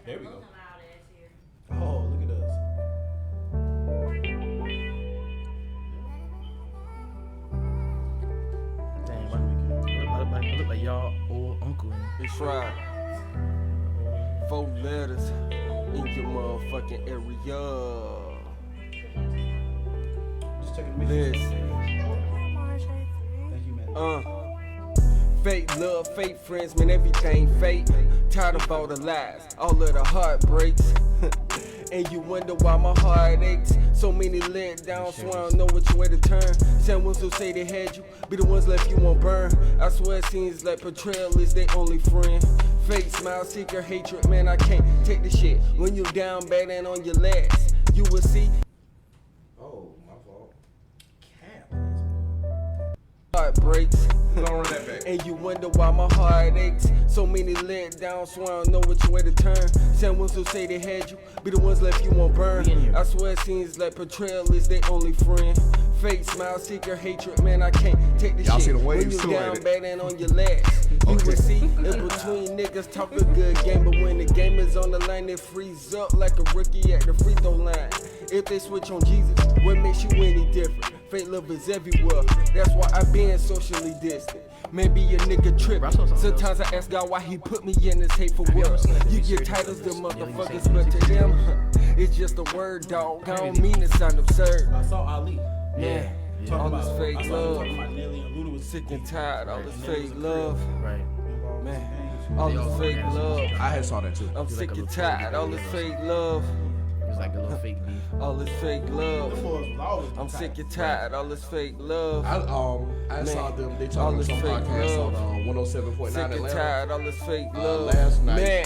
There we go. Oh, look at us. Damn, I look like y'all old uncle. It's right. 4 letters in your motherfucking area. Just taking the mix. Listen. Thank you, man. Fake love, fake friends, man, everything fake. Tired of all the lies, all of the heartbreaks. And you wonder why my heart aches. So many let down, so I don't know which way to turn. Same ones who say they had you, be the ones left you on burn. I swear it seems like betrayal is their only friend. Fake smile, secret hatred, man, I can't take the shit. When you down bad and on your last, you will see. Oh, my fault. Cap. Heartbreaks. Don't run that back. And you wonder why my heart aches. So many let down, so I don't know which way to turn. Same ones who say they had you, be the ones left you on burn. I swear it seems like betrayal is their only friend. Fake smile, secret hatred, man, I can't take the Y'all shit. see the When waves you too, down ain't it? bad and on your last, you will see in between niggas talk a good game, but when the game is on the line, it frees up like a rookie at the free throw line. If they switch on Jesus, what makes you any different? Fake love is everywhere, that's why I been socially distant. Maybe a nigga trippin'. Sometimes I ask God why he put me in this hateful world. You get titles to motherfuckers, but to them, it's just a word, dog. I don't mean to sound absurd. I saw Ali. Yeah, all this fake love. Sick and tired, all this fake love. Right. Man, all this fake love. I had saw that too. I'm sick and tired, all this fake love. It was like a little fake beef. All this fake love. I'm sick and tired, all this fake love. I saw them. They talked on some podcast on 107.9 Sick and Atlanta tired, all this fake love. last night. Man,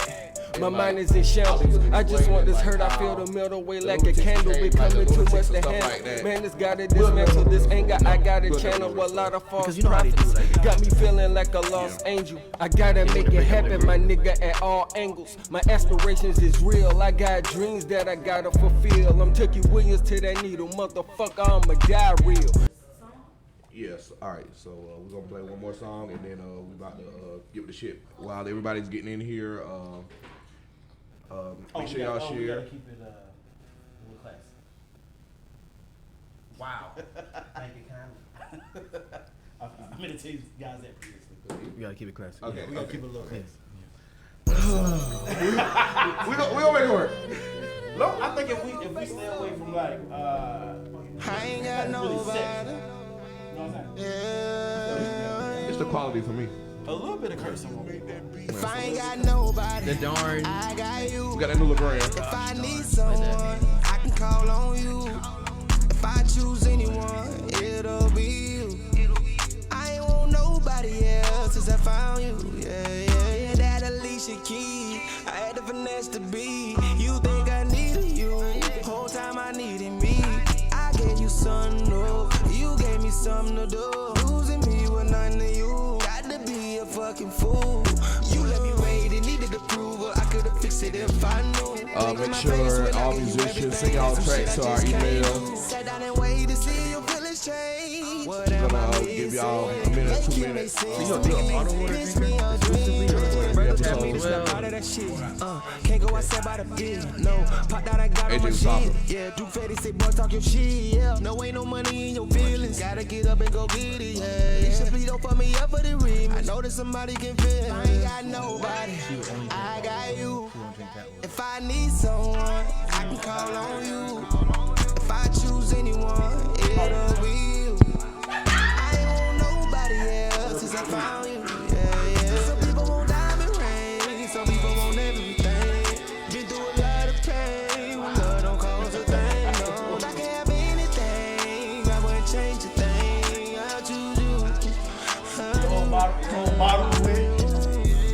my mind is in shambles. I just want this hurt. I feel the melt away like a candle. Becoming too much to handle. Man, this gotta dismantle this anger. I gotta channel a lot of false prophets. Got me feeling like a lost angel. I gotta make it happen, my nigga, at all angles. My aspirations is real. I got dreams that I gotta fulfill. I'm Tookie Williams to that needle. Motherfucker, I'ma die real. Yes. All right. So we're gonna play one more song, and then we about to give the shit while everybody's getting in here. Make sure y'all share. We gotta keep it a little classy. Wow. Thank you kindly. I'm gonna tell you guys that previously. We gotta keep it classy. Okay. We gotta keep it a little classy. We gonna make it work. No, I think if we stay away from like I ain't got really nobody. sex, you know what I'm saying? It's the quality for me. A little bit of cursing won't be bad. If I ain't got nobody, The darn. I got you. We got that new LeGrand. If I need someone, I can call on you. If I choose anyone, it'll be you. I ain't want nobody else since I found you. Yeah. That Alicia Keys, I had the finesse to be. You think I needed you? Whole time I needed me. I gave you something new. You gave me something to do. Losing me with nothing to you. Got to be a fucking fool. You let me wait and needed approval. I could've fixed it if I knew. Make sure all musicians send y'all tracks to our email. Sat down and waited to see your feelings change. We're gonna give y'all a minute, 2 minutes. So you gonna do an auto order exclusively or Part of that shit. Can't go outside by the bill. No, pop out, I got on my shit. Yeah, do fatty, say boy, talk your shit. Yeah, no, ain't no money in your feelings. Gotta get up and go get it. Yeah, you simply don't put me up for the remix. I know that somebody can feel. I ain't got nobody. I got you. If I need someone, I can call on you. If I choose anyone, it'll be you. I ain't want nobody else since I found you. Yeah. Some people want diamond rings, some people want everything. Been through a lot of pain, when love don't cause a thing. No, I can have anything, I wouldn't change a thing. I'll choose you. We're on bottom of it.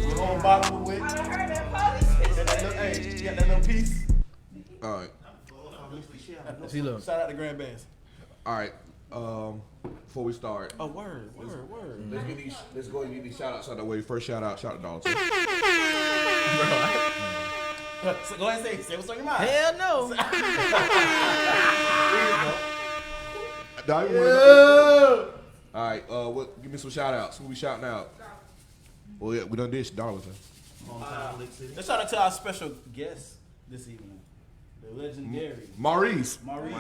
We're on bottom of it. Hey, you got that little piece? All right. See, look. Shout out to Grand Bass. All right. Before we start, Oh, word. let's go and get these shout outs out of the way. First shout out to Donald. So go ahead and say what's on your mind. Hell no. All right, give me some shout outs. Who we shouting out? Well, yeah, we done did Darlington. Let's shout out to our special guest this evening, the legendary Maurice. Maurice.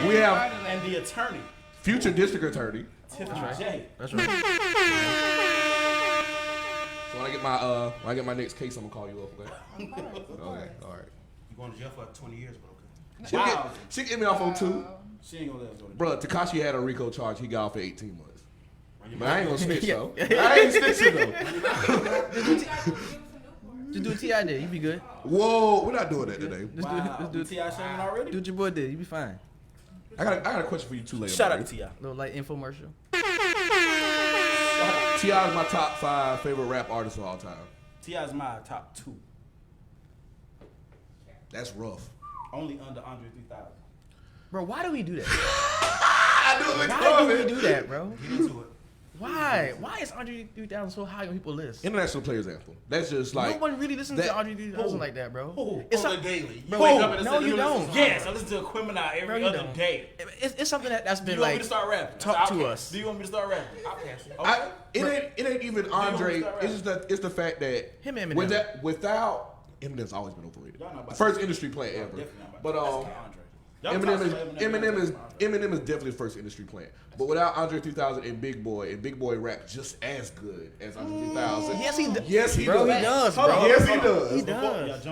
We have and the attorney, future district attorney. Tiffany J. That's right. So when I get my next case, I'm gonna call you up. Okay. Okay. All right. You going to jail for 20 years, but okay. She get me off on 2. She ain't gonna let us go to jail. Bro, Tekashi had a RICO charge. He got off for 18 months. But I ain't gonna snitch though. I ain't snitching though. Just do what T.I. did. You be good. Whoa, we're not doing that today. Let's do it. T.I. shaming already? Do what your boy did. You be fine. I got a question for you too later. Shout out to T.I. Little light infomercial. T.I. is my top 5 favorite rap artists of all time. T.I.'s my top 2. That's rough. Only under Andre 3000. Bro, why do we do that? I knew it was Why do we do that, bro? Get into it. Why? Why is Andre 3000 so high on people's list? International Players Anthem. That's just like No one really listens that- to Andre 3000 like that, bro. It's On a, the daily. bro, You wake up and no, listen you to don't. Yes, I listen to Aquemini every Bro, you other don't. day. It's something that's Do been you want me like to start rapping? talk I'll to pass. us. Do you want me to start rapping? I'll pass it. it ain't even Andre. start It's just it's the fact that Him and Eminem. without Eminem's always been overrated. Y'all not about The first industry plant ever. Definitely not about But to listen to Andre. Y'all talk about Eminem is definitely the first industry plant. But without Andre 3000 and Big Boy rap just as good as Andre 3000. Yes, he does. Yes, he Bro, does. he does, Hold bro. on, Yes, he hold on. does. He Before- does.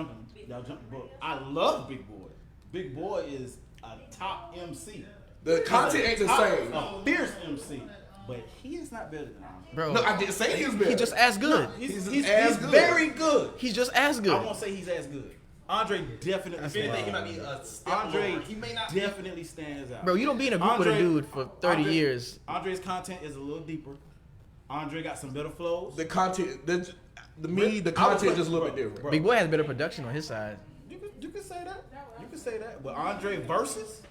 Y'all jumping, bro. I love Big Boy. Big Boy is a top MC. The content ain't the same. A fierce MC. But he is not better than Andre. Bro, No, I didn't say he was better. he's just as good. He's as good. very good. He's just as I good. won't say he's as good. Andre definitely. If anything, he might be a step Andre lower. He may not. definitely stands out. Bro, you don't be in a group with a Andre- dude for 30 years. Andre's content is a little deeper. Andre got some better flows. The content, the I content was just a little like, bit different. bro. Big Boy has better production on his side. You can say that. You can say that. But Andre versus,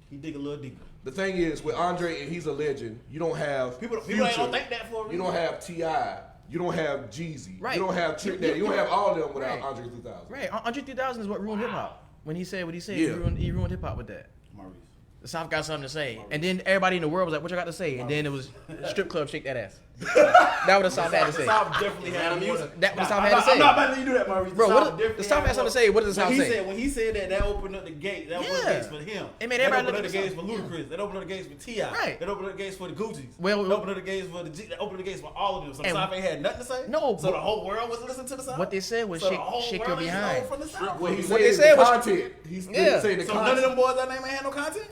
he dig a little deeper. The thing is, with Andre, and he's a legend, you don't have People Future. ain't gonna think that for a reason. You don't have T.I. You don't have Jeezy. Right. You don't have Trick Daddy. You don't have all of them without Right. Andre 3000. Right, Andre 3000 is what ruined hip hop. When he said what he said, Yeah. he ruined hip hop with that. Maurice. The South got something to say, and then everybody in the world was like, "What you got to say?" And then it was strip club, shake that ass. That what the South had to say. South definitely had music. That what the South I'm had to not- say. I'm not about to let you do that, Maurice. Bro, South what definitely the South had had something to say. What does the South say? When he said that opened up the gate. That opened up the Yeah. gates for him. It made That everybody opened look up the at gates for Ludacris. That opened up the gates for T.I. Right. That opened up the gates for the Gucci's. Well, that opened up the gates for the G. That opened up the gates for all of them. So the And- South ain't had nothing to say. No, So but- the whole world was listening to the South. What they said was So the shake- whole shake world your is behind. known from the South. What he What said they is said the was- content. He's Yeah. saying the So none content. of them boys that name ain't had no content.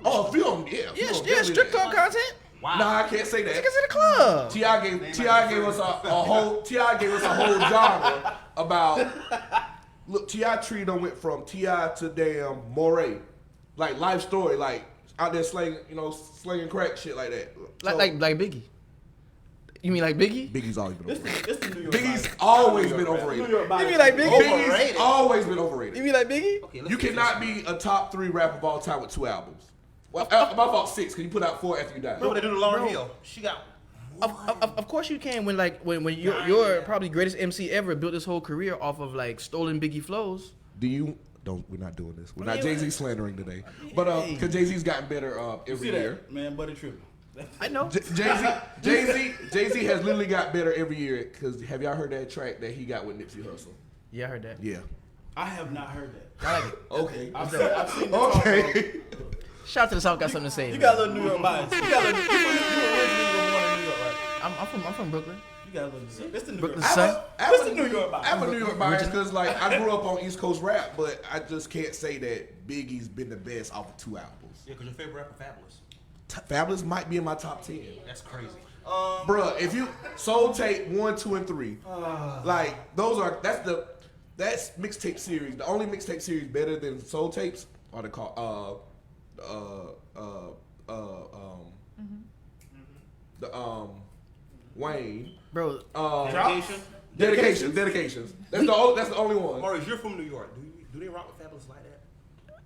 Oh, a few of them, yeah. Yeah, strip club content. Nah, I can't say that. Niggas in the club. T.I. gave us a whole genre about. Look, T.I. Tree done went from T.I. to damn Moray, like life story, like out there slinging crack shit like that. So, Like Biggie. You mean like Biggie? Biggie's always been overrated. It's the New York. Biggie's bias. always been New overrated. York bias. You mean like Biggie? Biggie's Overrated. always been You overrated. mean like Biggie? Okay, let's You get cannot this. be a top 3 rapper of all time with 2 albums. Well, my fault 6 because you put out 4 after you died. Bro, they do the Lauren Bro. Hill. She got. Of course you can when your probably greatest MC ever built his whole career off of like stolen Biggie flows. We're not doing this. We're not Jay-Z slandering today. But because Jay-Z's gotten better every See year. that, man? Buddy tripping. I know. Jay-Z has literally got better every year. Because have y'all heard that track that he got with Nipsey Hussle? Yeah, I heard that. Yeah. I have not heard that. I like it. Okay. I've seen the talk. Okay. Shout out to the South got something to say. You man. got a little New York bias. You originally were born in New York, right? I'm from Brooklyn. You got a little. It's the New Brooklyn York. son. What's the New York bias? I have a New York bias because like I grew up on East Coast rap, but I just can't say that Biggie's been the best off of 2 albums. Yeah, because your favorite rapper, Fabulous. Fabulous might be in my top 10. That's crazy. Bruh, if you Soul Tape 1, 2, and 3, like that's mixtape series. The only mixtape series better than Soul Tapes are Wayne. Bro, Dedications. That's the only one. Maurice, you're from New York. Do they rock with Fabulous like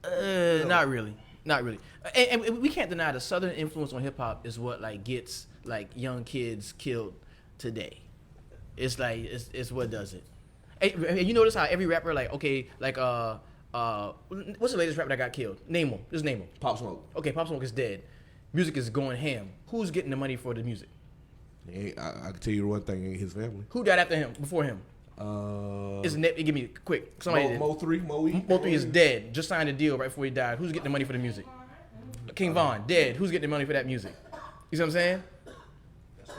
that? not really. Not really. And we can't deny the Southern influence on hip hop is what like gets like young kids killed today. It's like it's what does it. Hey, you notice how every rapper like what's the latest rapper that got killed? Name him. Just name him. Pop Smoke. Okay, Pop Smoke is dead. Music is going ham. Who's getting the money for the music? I can tell you one thing, ain't his family. Who died after him? Before him? Give me quick. Somebody did. Mo3 is dead. Just signed a deal right before he died. Who's getting the money for the music? King Von dead. Who's getting the money for that music? You see what I'm saying?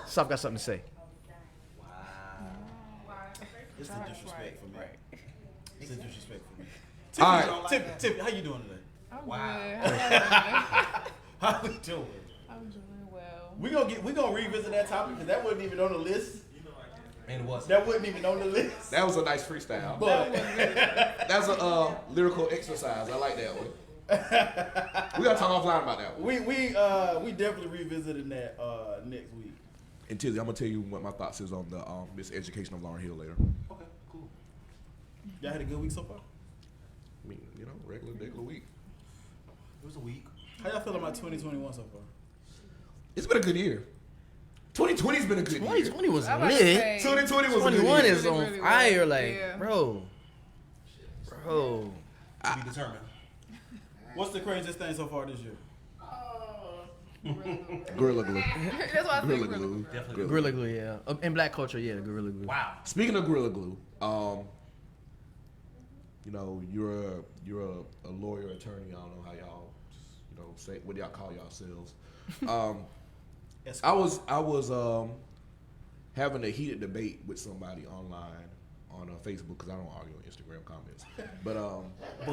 Sop got something to say. It's the disrespect for me. It's the disrespect for me. All right. Tiffany, how you doing today? I'm Wow. good. How you doing? I'm doing well. We gonna revisit that topic because that wasn't even on the list. And it was. That wasn't even on the list. That was a nice freestyle. But That's a lyrical exercise. I like that one. We gotta talk offline about that one. we definitely revisiting that next week. And Tizzy, I'm gonna tell you what my thoughts is on the miseducation of Lauryn Hill later. Okay, cool. Y'all had a good week so far? I mean, regular week. It was a week. How y'all feel about 2021 so far? It's been a good year. 2020's been a good year. 2020 was I'm about to lit. say, 2020 was a good 21 year. is on Really fire, was, like, yeah. bro. To be determined. What's the craziest thing so far this year? Gorilla Glue. That's why I Gorilla said Gorilla Glue. Definitely. Gorilla Glue, yeah. In black culture, yeah, Gorilla Glue. Wow. Speaking of Gorilla Glue, you're a lawyer, attorney. I don't know how y'all, say what y'all call yourselves. I was having a heated debate with somebody online on Facebook because I don't argue on Instagram comments. But no, I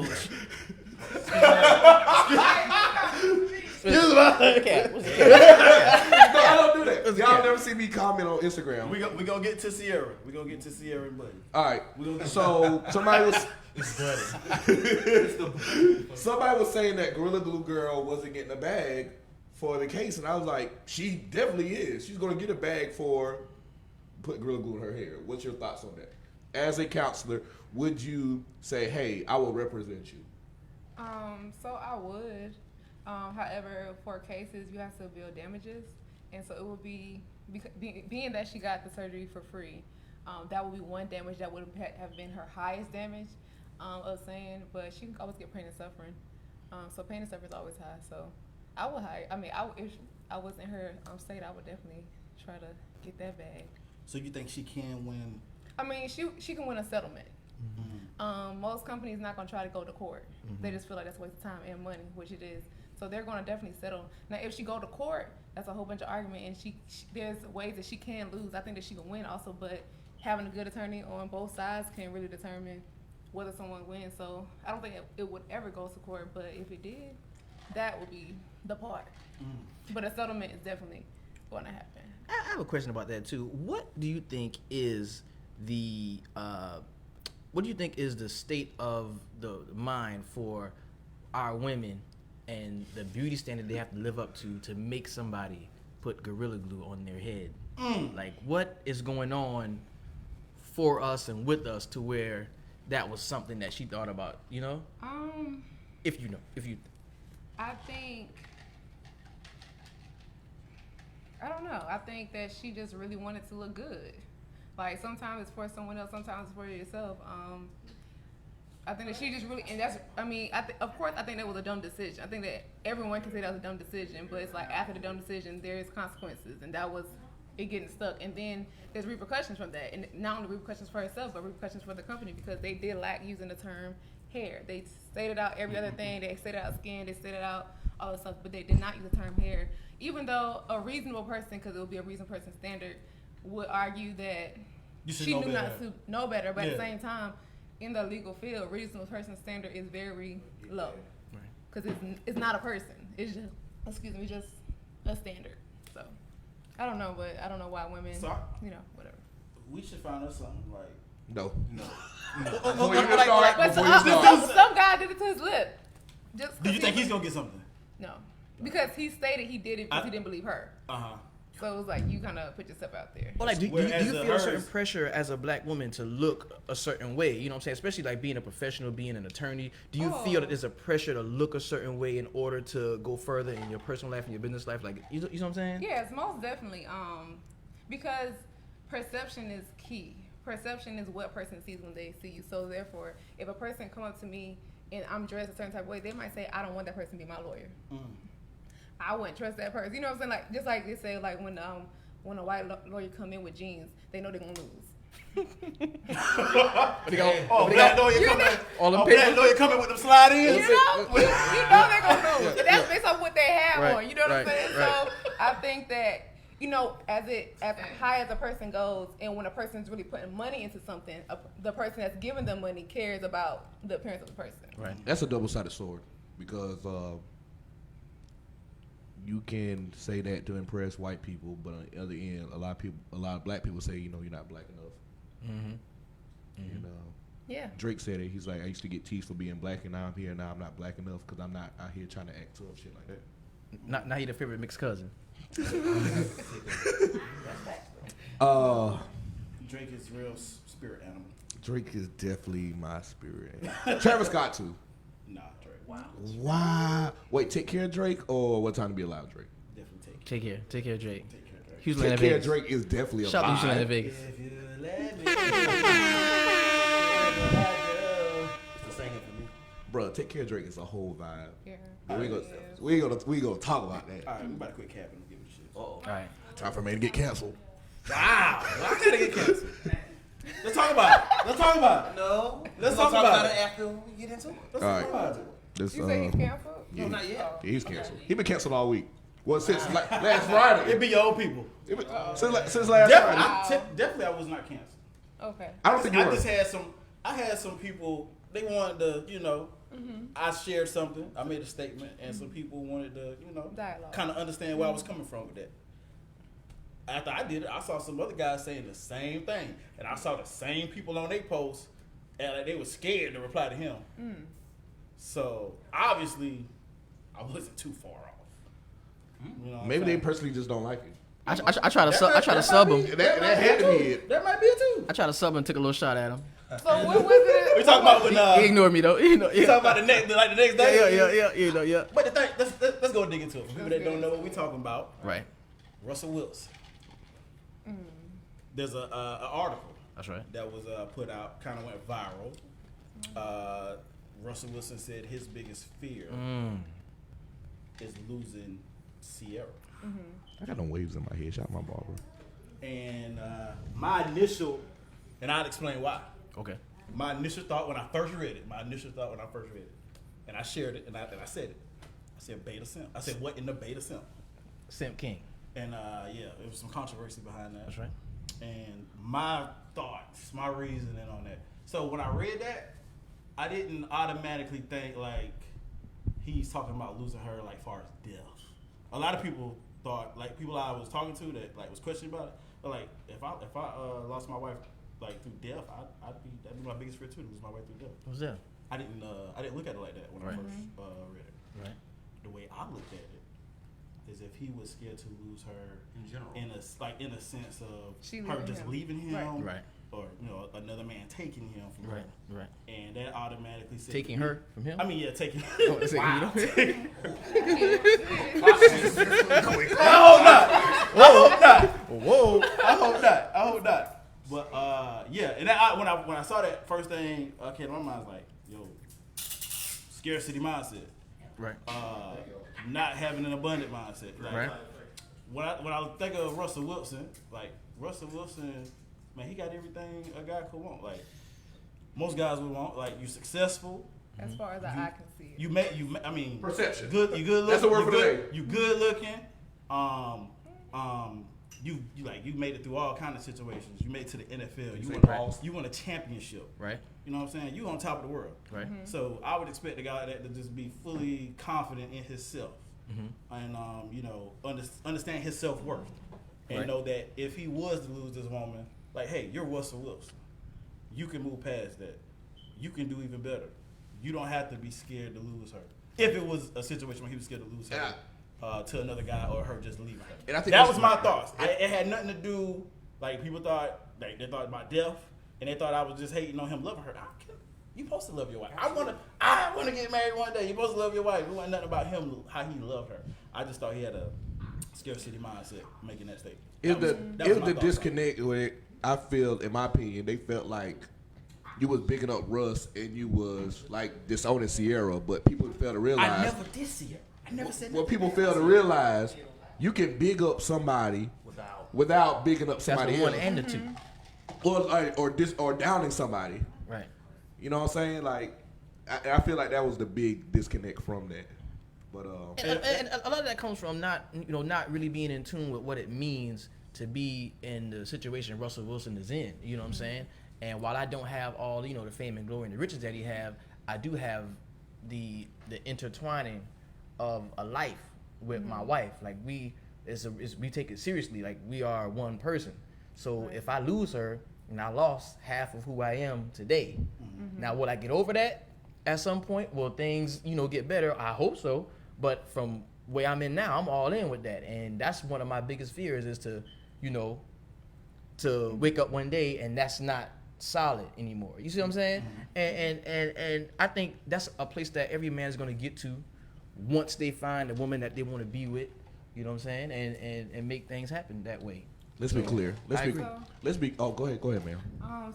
don't do that. Y'all never see me comment on Instagram. We gonna get to Ciara. We gonna get to Ciara and Buddy. All right. We gonna get So somebody was It's Buddy. somebody was saying that Gorilla Glue girl wasn't getting a bag for the case, and I was like, she definitely is. She's gonna get a bag for putting Gorilla Glue in her hair. What's your thoughts on that? As a counselor, would you say, "Hey, I will represent you"? So I would. However, for cases, you have to build damages, and so it would be being that she got the surgery for free. That would be one damage that would have been her highest damage of saying, but she can always get pain and suffering. So pain and suffering is always high. So I would hire. I mean, if I was in her state, I would definitely try to get that bag. So you think she can win? I mean, she can win a settlement. Mm-hmm. Most companies not gonna try to go to court. They just feel like that's a waste of time and money, which it is. So they're gonna definitely settle. Now, if she go to court, that's a whole bunch of argument, and she there's ways that she can lose. I think that she can win also, but having a good attorney on both sides can really determine whether someone wins. So I don't think it would ever go to court, but if it did, that would be the part. But a settlement is definitely going to happen. I have a question about that too. What do you think is the state of the mind for our women and the beauty standard they have to live up to make somebody put Gorilla Glue on their head? Like, what is going on for us and with us to where that was something that she thought about, you know? If you I think, I don't know. I think that she just really wanted to look good. Like, sometimes it's for someone else, sometimes it's for yourself. I think that she just really, and that's, I mean, of course, I think that was a dumb decision. I think that everyone can say that was a dumb decision, but it's like after the dumb decision, there's consequences, and that was it getting stuck. And then there's repercussions from that, and not only repercussions for herself, but repercussions for the company because they did lack using the term hair. They stated out every other thing. They stated out skin. They stated out all the stuff, but they did not use the term hair. Even though a reasonable person, because it would be a reasonable person standard, would argue that she knew not to know better, but at the same time, in the legal field, reasonable person standard is very low because it's not a person. It's just, just a standard. So I don't know, but I don't know why women, whatever. We should find us something like. No. Before you But before you start. some guy did it to his lip. Do you think he's gonna get something? No, because he stated he did it because he didn't believe her. So it was like you kind of put yourself out there. Well, like, do you feel a certain pressure as a black woman to look a certain way? You know what I'm saying? Especially like being a professional, being an attorney. Do you feel that there's a pressure to look a certain way in order to go further in your personal life and your business life? Like, you know what I'm saying? Yes, most definitely. Because perception is key. perception is what person sees when they see you. So therefore, if a person come up to me and I'm dressed a certain type of way, they might say, I don't want that person to be my lawyer. I wouldn't trust that person. You know what I'm saying? Like, just like they say, like when a white lawyer come in with jeans, they know they're gonna lose. Black lawyer coming with them slide-ins. You know they're gonna lose. That's based on what they have on. You know what I'm saying? So I think that, you know, as high as a person goes, and when a person's really putting money into something, the person that's giving them money cares about the appearance of the person. Right. That's a double-sided sword because you can say that to impress white people, but on the other end, a lot of black people say, you know, you're not black enough. And yeah. Drake said it. He's like, I used to get teased for being black, and now I'm here, and now I'm not black enough because I'm not out here trying to act tough, shit like that. Now you're the favorite mixed cousin. Drake is real spirit animal. Drake is definitely my spirit animal. Travis Scott too. Nah, Drake. Wow. Wow. Wait, Take Care of Drake or What Time to Be Alive Drake? Definitely Take Care. Take care of Drake. Take Care of Drake. Houston Take Care of Drake is definitely a Shout out to vibe. Houston Vegas. If you let me. It's the same for me. Bro, Take Care of Drake is a whole vibe. Yeah. We gonna talk about that. All right, we about to quit capping and give it shit. All right. Time for me to get canceled. Wow, I gotta get canceled. Let's talk about it. No. Let's talk about it. after we get into it. Let's All talk right. about it. This, You say he's canceled? yeah, Not yet. yeah, he's canceled. He been canceled all week. Well, since last Friday. It be your old people. Since last Friday. Definitely, I was not canceled. Okay. I don't think you I were. just had some people. They wanted to, you know. I shared something. I made a statement, and some people wanted to, you know, Dialogue. kind of understand where I was coming from with that. After I did it, I saw some other guys saying the same thing, and I saw the same people on their posts, and like, they were scared to reply to him. So obviously, I wasn't too far off. You know what Maybe I'm they saying? personally just don't like it. I try to sub him. That had to be it. That might be it too. I tried to sub him and took a little shot at him. So what was it? We talking about when He ignored me though. You know, we talking about the next day. Yeah. But the thing, let's go dig into it. For people that don't know what we talking about, Right. Russell Wilson. There's an article That's right. that was put out, kind of went viral. Russell Wilson said his biggest fear is losing Ciara. I got no waves in my head. Shout out my barber. And my initial, and I'll explain why. Okay. My initial thought when I first read it, and I shared it, and I said it. I said beta simp. I said, what in the beta simp? Simp King. And yeah, there was some controversy behind that. That's right. And my thoughts, my reasoning on that. So when I read that, I didn't automatically think like he's talking about losing her like far as death. A lot of people thought, like people I was talking to that like was questioning about it, but like if I lost my wife like through death, that'd be my biggest fear too, to lose my wife through death. What's that? I didn't look at it like that when I Right. first read it. Right. The way I looked at it is if he was scared to lose her In general. in a sense of She her leaving just him. leaving him, Right. or you know another man taking him from Right. her, Right. and that automatically said Taking her from him. I mean, yeah, taking. Oh, it's taking you. Whoa! I hope not. But yeah, and that, when I saw that first thing, okay, my mind was like, yo, scarcity mindset. Right. Not having an abundant mindset. Like, Right. When I think of Russell Wilson, man, he got everything a guy could want. Like most guys would want. Like you successful. As far as the eye can see it. I mean, Perception. Good. You good looking. That's the word for the day. You good looking. You made it through all kind of situations. You made it to the NFL. You won a championship. Right. You know what I'm saying? You on top of the world. Right. So I would expect a guy like that to just be fully confident in himself, and understand his self-worth, and Right. know that if he was to lose this woman, like, hey, you're Russell Wilson. You can move past that. You can do even better. You don't have to be scared to lose her. If it was a situation where he was scared to lose her to another guy or her just leaving her. And I think that that's was my my- thoughts. It had nothing to do, like, people thought, like, they thought about death, and they thought I was just hating on him loving her. You supposed to love your wife. I wanna get married one day. You supposed to love your wife. It wasn't nothing about him, how he loved her. I just thought he had a scarcity mindset making that statement. Is That was my the thoughts on it. disconnect with I feel, in my opinion, they felt like you was bigging up Russ and you was like disowning Ciara, but people fail to realize. I never did see her. I never said What nothing. people fail to realize, you can big up somebody without bigging up That's somebody the one else, and the two. or downing somebody. Right. You know what I'm saying? Like, I feel like that was the big disconnect from that. But And a lot of that comes from not really being in tune with what it means to be in the situation Russell Wilson is in. You know what I'm saying? And while I don't have all the fame and glory and the riches that he have, I do have the intertwining of a life with my wife. Like we take it seriously. Like we are one person. So if I lose her, and I lost half of who I am today. Now, will I get over that at some point? Will things get better? I hope so. But from where I'm in now, I'm all in with that, and that's one of my biggest fears is to wake up one day and that's not solid anymore. You see what I'm saying? And I think that's a place that every man is going to get to once they find a woman that they want to be with. You know what I'm saying? And make things happen that way. let's be clear. Oh, go ahead, man.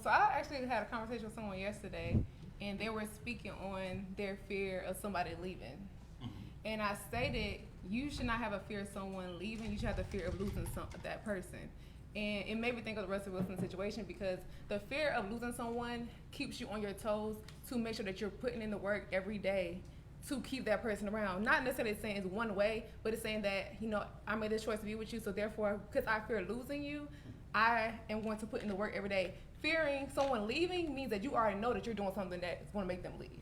So I actually had a conversation with someone yesterday, and they were speaking on their fear of somebody leaving. And I stated, you should not have a fear of someone leaving. You should have the fear of losing that person. And it made me think of the Russell Wilson situation, because the fear of losing someone keeps you on your toes to make sure that you're putting in the work every day to keep that person around. Not necessarily saying it's one way, but it's saying that, I made this choice to be with you, so therefore, because I fear losing you, I am going to put in the work every day. Fearing someone leaving means that you already know that you're doing something that is going to make them leave.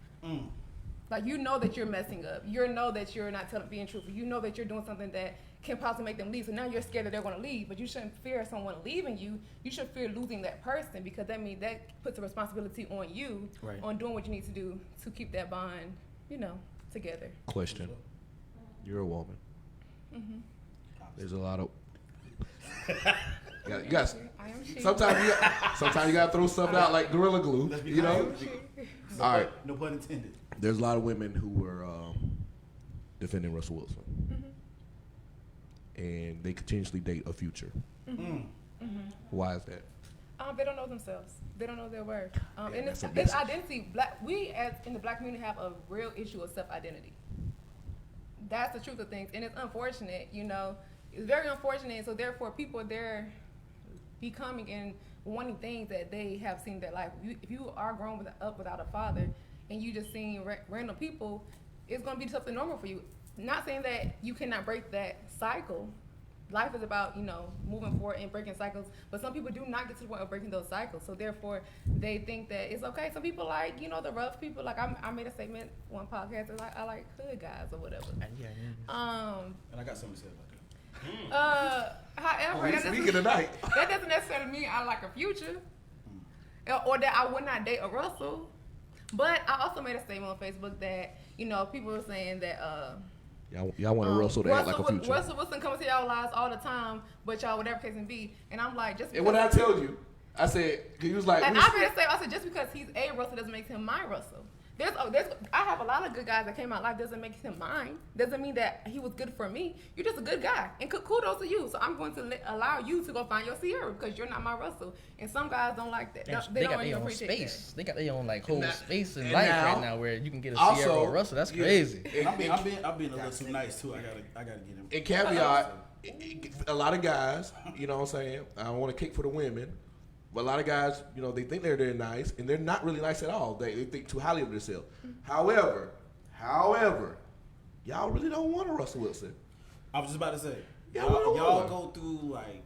Like, you know that you're messing up. You know that you're not being truthful. You know that you're doing something that can possibly make them leave. So now you're scared that they're going to leave. But you shouldn't fear someone leaving you. You should fear losing that person, because that means that puts a responsibility on you on doing what you need to do to keep that bond, together. Question. You're a woman. There's a lot of... you got I am she. sometimes you got to throw stuff out like Gorilla Glue, All right. No pun intended. There's a lot of women who were defending Russell Wilson. And they continuously date a future. Why is that? They don't know themselves. They don't know their worth. And that's it's identity. We, as in the black community, have a real issue of self-identity. That's the truth of things. And it's unfortunate, It's very unfortunate. So therefore, people are there becoming and wanting things that they have seen in their life. If you are grown up without a father and you just seeing random people, it's going to be something normal for you. Not saying that you cannot break that cycle. Life is about, moving forward and breaking cycles. But some people do not get to the point of breaking those cycles. So therefore, they think that it's okay. Some people like, the rough people. Like I made a statement one podcast, like I like hood guys or whatever. And I got something to say about that. However, that doesn't necessarily mean I like a future, or that I would not date a Russell. But I also made a statement on Facebook that people were saying that y'all want a Russell to act like a future. Russell Wilson comes to y'all lives all the time, but y'all whatever case may be. And I'm like, just because. And what I told you, I said, he was like, and I made a statement. I said, just because he's a Russell doesn't make him my Russell. I have a lot of good guys that came out in life. Doesn't make him mine. Doesn't mean that he was good for me. You're just a good guy, and kudos to you. So I'm going to allow you to go find your Ciara, because you're not my Russell. And some guys don't like that. They don't got even their own appreciate space. that. They got their own whole space in and life now, right now where you can get a also, Ciara or a Russell. That's crazy. I'm being a little too nice too. I gotta get him. And caveat, a lot of guys, you know what I'm saying? I don't want to kick for the women, but a lot of guys, they think they're nice, and they're not really nice at all. They think too highly of themselves. However, y'all really don't want a Russell Wilson. I was just about to say, y'all go through like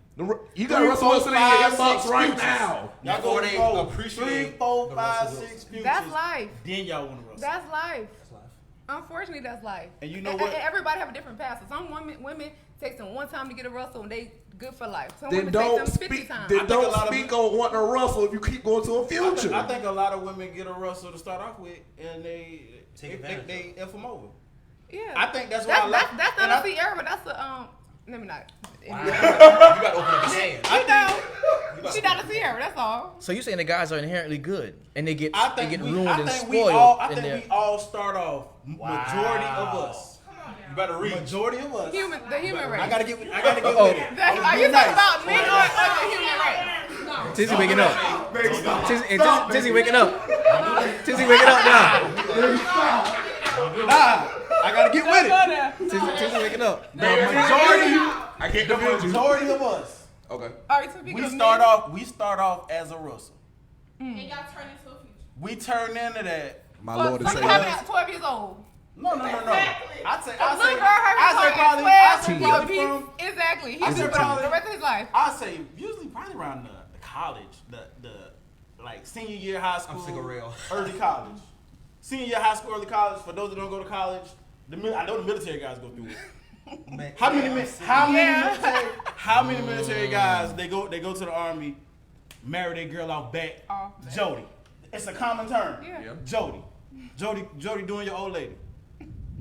you got Russell Wilson in your inbox right now. Y'all go through 3, 4, 5, 6 futures. That's life. Then y'all want a Russell. That's life. Unfortunately, that's life. And you know what? And everybody have a different path. So some women takes them one time to get a Russell, and they good for life. Some Then women don't take them 50 speak. times. Then don't speak on wanting a Russell if you keep going to a future. I think a lot of women get a Russell to start off with, and they F them over. Yeah. I think that's why that's not a Ciara, but that's a let me not. Wow. You got to open up your hands. She not a Ciara. That's all. So you saying the guys are inherently good and they get ruined I and think spoiled? we all start off. Majority of us. You better read. Majority of us. The human race. I gotta get with it. Are you talking about men or the human race? Tizzy waking up. Tizzy waking up. Tizzy waking up now. Nah, I gotta get with it. Tizzy waking up. I get the Majority of us, Okay. All right, so we start off as a Russell. And y'all turn into a future. We turn into that. My So Lord you is saying. having at 12 years old. No. Exactly. I'd say probably from. Exactly. He's I said probably the rest of his life. I'd say usually probably around the college, the like senior year high school, I'm sick of real. early college, senior year high school, early college. For those that don't go to college, I know the military guys go through it. How many military guys they go to the army, marry their girl off back, Jody. It's a common term. Yeah. Jody doing your old lady.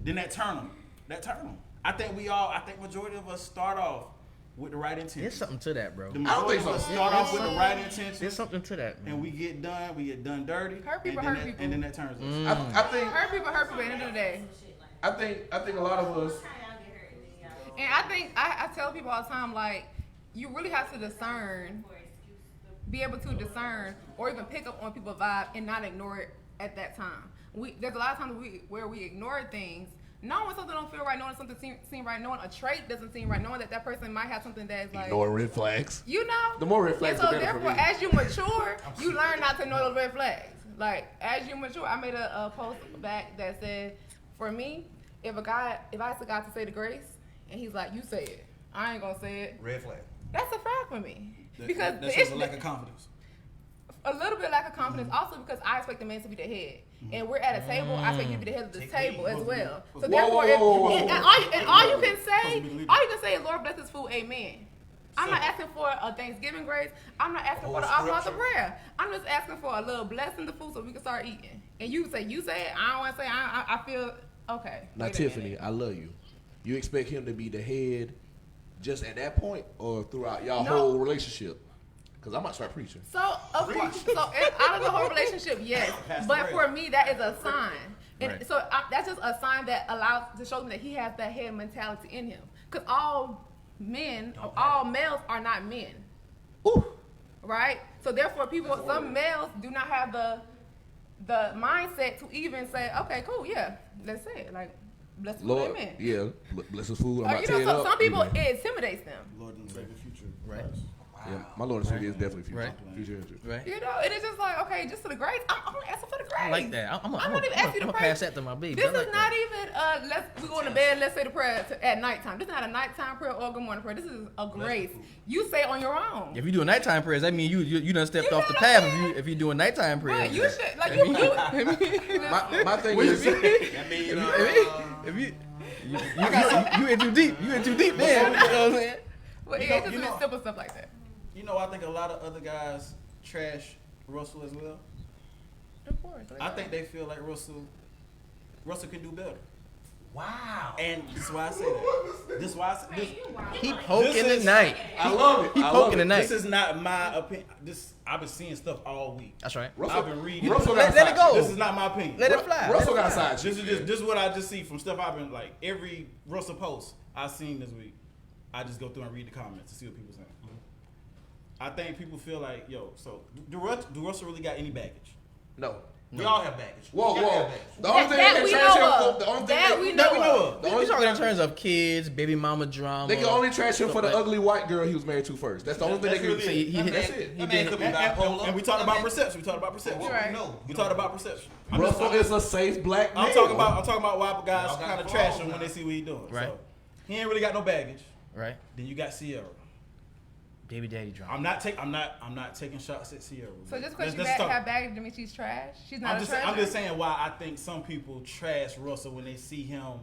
Then that turn them. I think majority of us start off with the right intention. There's something to that, bro. The majority of us start off with the right intention. There's something to that, man. And we get done dirty. Hurt people, and then that turns us. I think Hurt people at the end of the day. I think a lot of us. And I think I tell people all the time, like, you really have to be able to discern or even pick up on people's vibe and not ignore it at that time. There's a lot of times where we ignore things, knowing something don't feel right, knowing something seem right, knowing a trait doesn't seem right, knowing that person might have something that's like, Ignore red flags. you know. The more red flags, and so the better for therefore, me. as you mature, you learn not to know those red flags. Like, as you mature, I made a post back that said, for me, if I ask a guy to say the grace and he's like, you say it, I ain't gonna say it. Red flag. That's a fact for me. Because that's just a lack of confidence. a little bit lack of confidence, also because I expect the man to be the head, and we're at a table. I expect you to be the head of this table as well. So therefore, and all you can say is, "Lord bless this food, Amen." I'm not asking for a Thanksgiving grace. I'm not asking for the offering of the prayer. I'm just asking for a little blessing the food so we can start eating. And you say it. I don't want to say. I feel okay. Now, Tiffany, I love you. You expect him to be the head just at that point or throughout y'all whole relationship? Because I might start preaching. So, of course, out of the whole relationship, yes. But for me, that is a sign. And Right. so that's just a sign that allows to show me that he has that head mentality in him. Because all males are not men. Ooh. Right? So therefore, some males do not have the mindset to even say, okay, cool, yeah, let's say it. Like, bless the food, Lord, amen. yeah, bless his food. I'm Or, not tearing up. some people, Amen. it intimidates them. Lord and Savior, future. Right. Yeah, my Lord and Savior is definitely future. Right. Future answer. Right. You know, and it's just like, okay, just for the grace, I'm gonna ask for the grace. I like that. I'm not even asking you to gonna pray. pass that to my baby. This I like is not that. even we go to bed, let's say the prayer at nighttime. This is not a nighttime prayer or good morning prayer. This is a grace. You say on your own. If you do a nighttime prayers, that means you done stepped off the path. If you doing nighttime prayers, Right, you should like you. My thing is, you in too deep. You in too deep, man. You know what I'm saying? But it's just been simple stuff like that. You know, I think a lot of other guys trash Russell as well. Of course. I think they feel like Russell can do better. Wow. And this is why I say that. This is why I say this. He poking the night. I love it. He poking the night. This is not my opinion. I've been seeing stuff all week. That's right. I've been reading. Russell Let got it go. This is not my opinion. Let it fly. Russell got side. This is what I just see from stuff I've been like every Russell post I've seen this week. I just go through and read the comments to see what people saying. I think people feel like, yo, so do Russell really got any baggage? No. We all have baggage. Whoa, We gotta whoa. have baggage. The only thing That they we can know trash him of. for, the only thing That we know of. We're talking in terms of kids, baby mama drama. they can only trash him for the Like- ugly white girl he was married to first. That's the only thing they can. That's really He hit That's that. it. He That been man could be bipolar. And we talked about perception. We talked about perception. What Right. we know. We talked about perception. Russell is a safe black man. I'm talking about why guys Y'all got kind of flaws trash him now. when they see what he doing. Right. So he ain't really got no baggage. Right. Then you got Ciara. Baby daddy drama. I'm not taking shots at Ciara. So just because Let's talk. have baggage doesn't mean she's trash. She's not I'm a treasure. just saying why I think some people trash Russell when they see him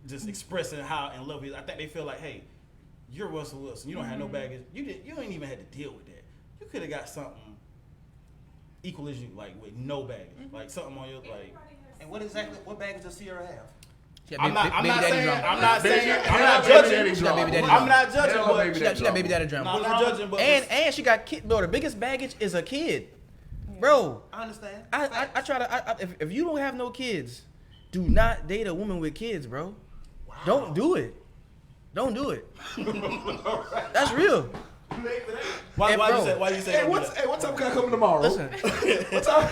just expressing how in love he is. I think they feel like, hey, you're Russell Wilson. You don't have no baggage. You ain't even had to deal with that. You could have got something equal as you, like with no baggage, like something on your like. And what baggage does Ciara have? She got I'm not baby daddy saying. drama. I'm not saying. I'm Hell, not baby daddy judging. She got baby daddy drama. I'm not judging, Hell, but baby She got baby daddy drama. I'm not judging, but And she got kid. Bro, the biggest baggage is a kid, bro. I understand. I try to. If you don't have no kids, do not date a woman with kids, bro. Don't do it. Don't do it. That's real. Why bro, you say Hey, don't do what that? time can I come tomorrow? Listen, What time?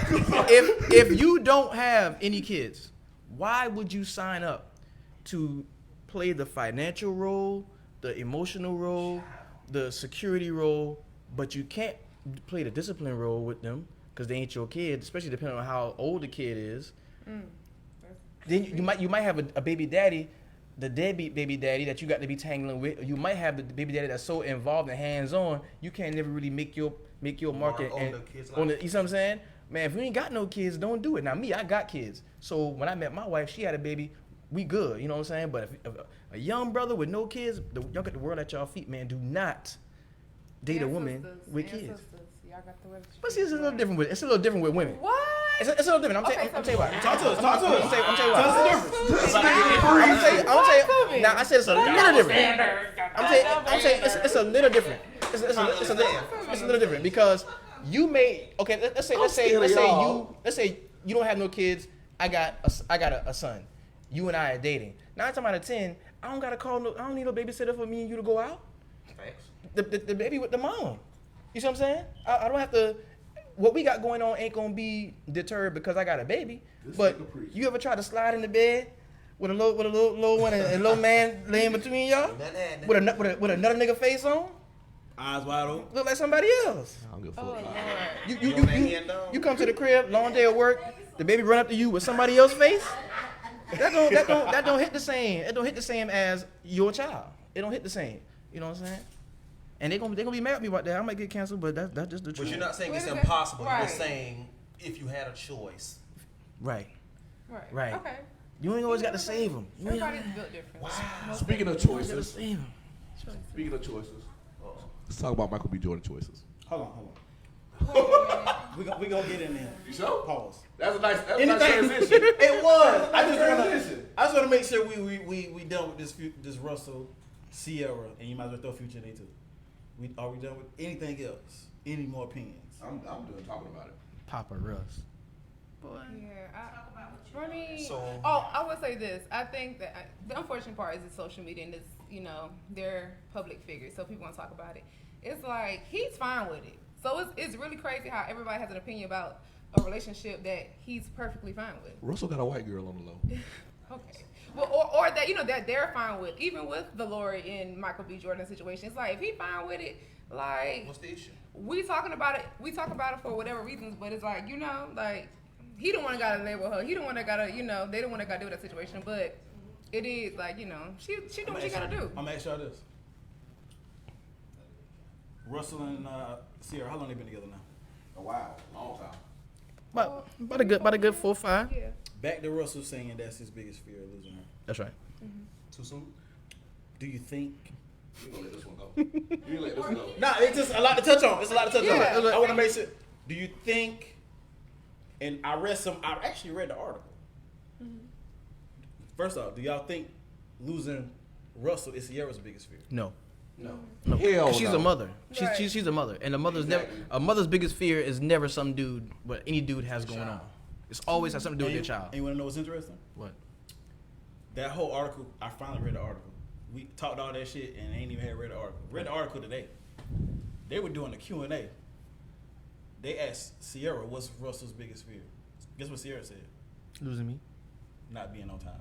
if you don't have any kids, why would you sign up to play the financial role, the emotional role, the security role, but you can't play the discipline role with them because they ain't your kid, especially depending on how old the kid is. Then you might have a baby daddy, the deadbeat baby daddy that you got to be tangling with. Or you might have the baby daddy that's so involved and hands on, you can't never really make your market on and the kid's on the, life. you see what I'm saying? Man, if you ain't got no kids, don't do it. Now me, I got kids. So when I met my wife, she had a baby. We good, you know what I'm saying? But if a young brother with no kids, y'all got the world at y'all feet, man. Do not date a woman with kids. Y'all got the But see, it's a little different with women. What? It's a little different. I'm telling you what. Talk to us. I'm telling you what. Tell us the difference. I'm gonna tell you. Now I said it's a little different. I'm saying it's a little different. It's a little different because you may let's say you don't have no kids. I got a son. You and I are dating. 9 times out of 10, I don't need no babysitter for me and you to go out. Thanks. The baby with the mom. You see what I'm saying? I don't have to. What we got going on ain't gonna be deterred because I got a baby. But you ever try to slide in the bed with a little one and a little man laying between y'all with another nigga face on? Eyes wide open. Look like somebody else. I don't give a Oh, fuck. Lord. You come to the crib, long day at work, the baby run up to you with somebody else's face. That don't hit the same. It don't hit the same as your child. It don't hit the same. You know what I'm saying? And they gonna be mad at me about that. I might get canceled, but that's just the truth. But you're not saying it's What is that? impossible. You're Right. saying if you had a choice. Right. Right. Okay. You ain't always got to save them. You ain't Everybody's built different. Speaking of got to choices, save them. speaking of choices, let's talk about Michael B. Jordan choices. Hold on. We gonna get in there. You sure? Pause. That's a nice Anything? transition. It was. I just Transition. want to make sure we done with this Russell, Ciara, and you might as well throw Future in there too. Are we done with anything else? Any more opinions? I'm done talking about it. Papa Russ. For me, So- I would say this. I think that the unfortunate part is the social media and this, they're public figures, so people want to talk about it. It's like he's fine with it. So it's really crazy how everybody has an opinion about a relationship that he's perfectly fine with. Russell got a white girl on the low. Okay. Well, or that that they're fine with, even with the Lori and Michael B. Jordan situation. It's like if he fine with it, like What's the issue? we talking about it. We talk about it for whatever reasons, but it's like like he don't want to gotta label her. He don't want to gotta they don't want to gotta deal with that situation. But it is like she doing what she gotta do. I'm gonna ask y'all this. Russell and Ciara, how long they been together now? Oh, wow, long time. About a good 4 or 5. Yeah. Back to Russell saying that's his biggest fear of losing her. That's right. Too soon? Do you think? You gonna let this one go? You let this one go? Nah, it's just a lot to touch on. It's a lot to touch Yeah. on. I want to make sure. Do you think? And I actually read the article. First off, do y'all think losing Russell is Ciara's biggest fear? No. No. Hell She's no. a mother. Right. She's a mother, and a mother's Exactly. never a mother's biggest fear is never some dude, what any dude has going on. It's always has something to do with their child. And you want to know what's interesting? What? That whole article, I finally read the article. We talked all that shit and ain't even had read the article. Read the article today. They were doing the Q&A. They asked Ciara, what's Russell's biggest fear? Guess what Ciara said? Losing me? Not being on time.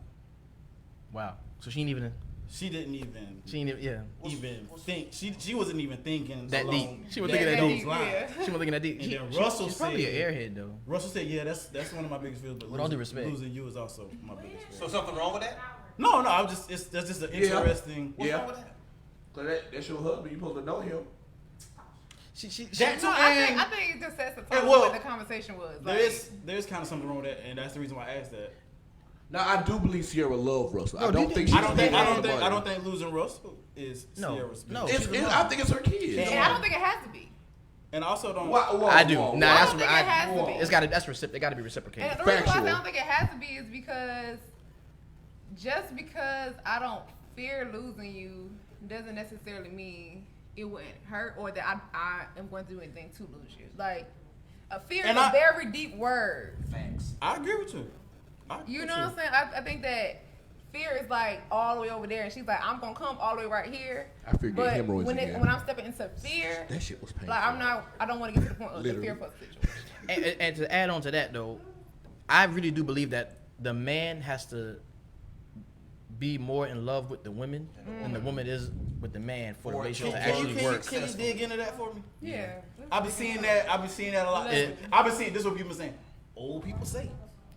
Wow. So she ain't even. She didn't even think She wasn't even thinking that along deep. She wasn't thinking that deep. lines. Yeah. She wasn't thinking that deep. And then She- Russell she's probably said- an airhead though. Russell said, "Yeah, that's one of my biggest fears, but With all due respect. losing you is also my biggest fear." So something wrong with that? No, I'm just that's just an interesting. What's Yeah. wrong with that? Cause that's your husband. You supposed to know him. That No, too, I and think it just sets the And tone well, what the conversation was. there's kind of something wrong with that, and that's the reason why I asked that. Now I do believe Ciara love Russell. No, I don't think she's I don't think the money. losing Russell is No, Ciara's no. biggest fear. I think it's her kids. and I don't think it has to be. And I also don't. I do. Whoa. Nah, I that's don't think it has to be. It's got to. They got to be reciprocated. And the reason why I Factual. don't think it has to be is because just because I don't fear losing you doesn't necessarily mean it wouldn't hurt or that I am going to do anything to lose you. Like, a fear is a very deep word. Facts. I agree with you. You know what I'm saying? I think that fear is like all the way over there, and she's like, I'm gonna come all the way right here. I fear But getting hemorrhoids when again. when I'm stepping into fear, That shit was painful. like I don't want to get to the point of the Literally. fearful situation. And to add on to that though, I really do believe that the man has to be more in love with the women than the woman is with the man for the relationship to actually work. Can you dig into that for me? Yeah. I've been seeing that. I've been seeing that a lot. I've been seeing this. Is what people saying. Old people say.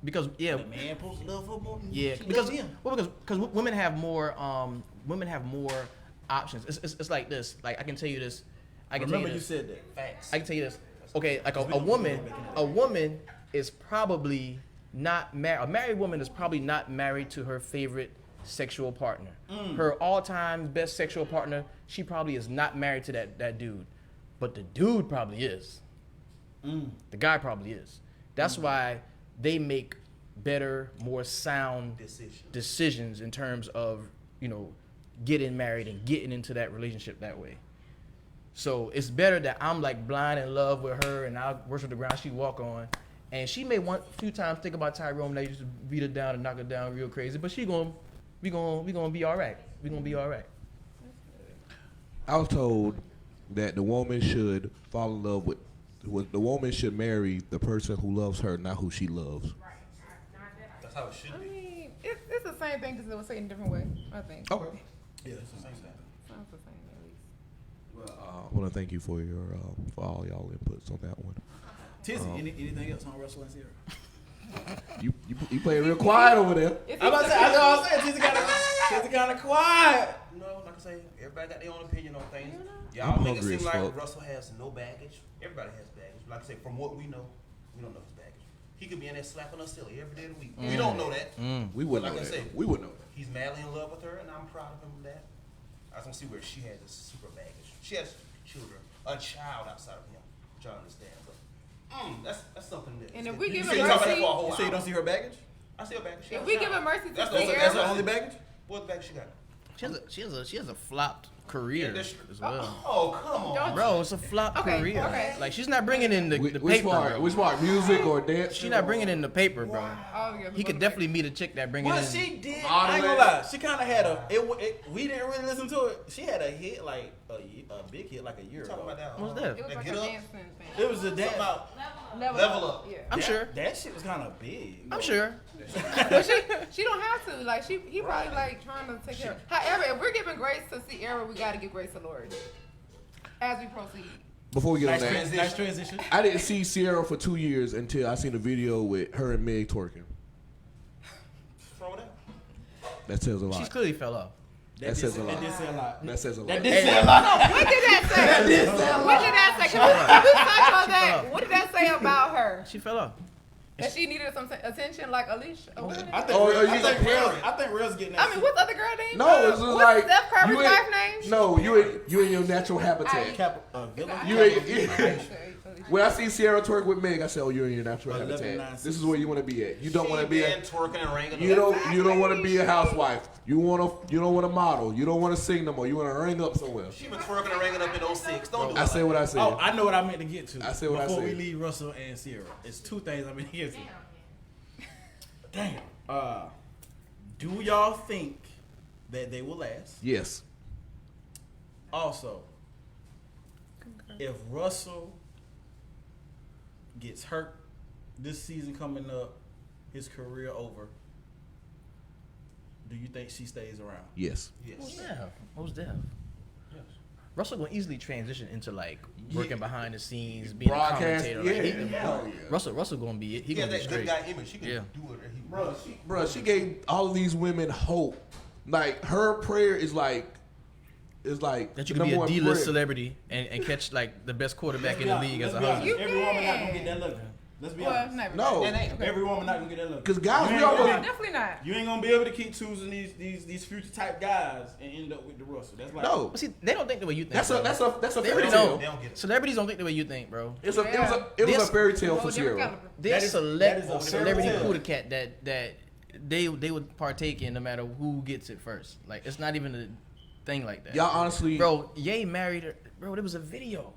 Because yeah, The man supposed to love her more than yeah, she because love him. women have more options. It's like this. Like I can tell you this. I can Remember tell you this. said that. Facts. I can tell you this. Okay, like a woman is probably not married. A married woman is probably not married to her favorite sexual partner. Her all-time best sexual partner, she probably is not married to that dude. But the dude probably is. The guy probably is. That's why they make better, more sound decisions in terms of, getting married and getting into that relationship that way. So it's better that I'm like blind in love with her and I worship the ground she walk on. And she may want a few times think about Tyrone that used to beat her down and knock her down real crazy, but we gonna be all right. We gonna be all right. I was told that the woman should fall in love with the woman should marry the person who loves her, not who she loves. That's how it should I be. mean, it's the same thing, just it was said in a different way. I think. Okay. Yeah, it's the same thing. Sounds the same at least. Well, I want to thank you for your for all y'all inputs on that one. Tizzy, anything else on Russell and Ciara? You playing real quiet over there. I'm about to say, I know what I'm saying. Tizzy kind of quiet. You know, like I say, everybody got their own opinion on things. I'm Y'all make it hungry seem as like fuck. Russell has no baggage. Everybody has baggage. Like I say, from what we know, we don't know his baggage. He could be in there slapping us silly every day of the week. We don't know that. We wouldn't Like know I that. say, We wouldn't know that. He's madly in love with her, and I'm proud of him for that. I just want to see where she has this super baggage. She has children, a child outside of him, which I understand. But that's something that. And if we you give say her you talk about that mercy- for a whole You say you hour. don't see her baggage? I see her baggage. She If has we a give child. her mercy to That's That's Ciara, her only baggage? What baggage she got? She has a flopped career that's- as well. Oh, come on. Don't- Bro, it's a flop Okay, career. okay. Like she's not bringing in the Which paper. part? Bro. Which part? Music or dance? She's not bringing in the paper, bro. Oh, yeah, He could definitely meet a chick that bring it Well, in. she did. All the I ain't gonna way. lie. She kind of had we didn't really listen to it. She had a hit, like a big hit, like a year Talking ago. about that. What's that? It was like Get a up. dancing thing. It was a dance. Something about Level up. Yeah. I'm sure. That shit was kind of big. I'm sure. But she don't have to. Like he probably like trying to take care of. However, if we're giving grace to Ciara, we gotta give grace to Lord. As we proceed. Before we get Nice on that, transition. Nice transition. I didn't see Ciara for 2 years until I seen a video with her and Meg twerking. What's wrong with that? That says a lot. She's clearly fell off. That says a That lot. did say a lot. That says a lot. That did say a lot. What did that say? What did that say? Can we touch on that? What did that say about her? She fell off. That she needed some attention like Alicia? Or what? I think Oh, Real- you a parent. I think Real's getting that. I mean, what's the other girl name? No, it's just what's like Steph Curry's you in- wife name? No, you in your natural habitat. Villa. You ain't. When I see Ciara twerk with Meg, I say, "Oh, you're in your natural 11, habitat. This is where you want to be at. You don't want to be been a. twerking and ringing. You don't want to be a housewife. You don't want to model. You don't want to sing no more. You want to ring up somewhere. She been twerking and ringing up in 06. Don't do I it say like what I that. said. Oh, I know what I meant to get to. I said what I Before we said. leave Russell and Ciara, it's two things I meant to get to. Damn. Do y'all think that they will last? Yes. Also, if Russell gets hurt this season coming up, his career over, do you think she stays around? Yes. Most deaf. Russell gonna easily transition into like working behind the scenes, being a Broadcast. commentator. Yeah. Like, Russell gonna be it. He He has gonna be that good straight. guy image. She can Yeah. do whatever he wants. Bro, she gave all of these women hope. Like her prayer is like That you the can be number a one D-list prayer. celebrity and catch like the best quarterback in the league as a husband. You Every woman not gonna can. get that look. Let's be Well, honest. never. No. Every woman not gonna get that look. Because guys, You we ain't always gonna- Definitely not. You ain't gonna be able to keep choosing these future type guys and end up with the Russell. That's like no. But see, they don't think the way you think. That's a bro. that's a They fairy really tale. don't. They don't get it. Celebrities don't think the way you think, bro. It was a This- fairy tale Whole for different Ciara. caliber. There's that is a celebrity fairy tale. coup cat that they would partake in no matter who gets it first. Like it's not even a thing like that. Y'all honestly, Bro, Ye married her. Bro, there was a video.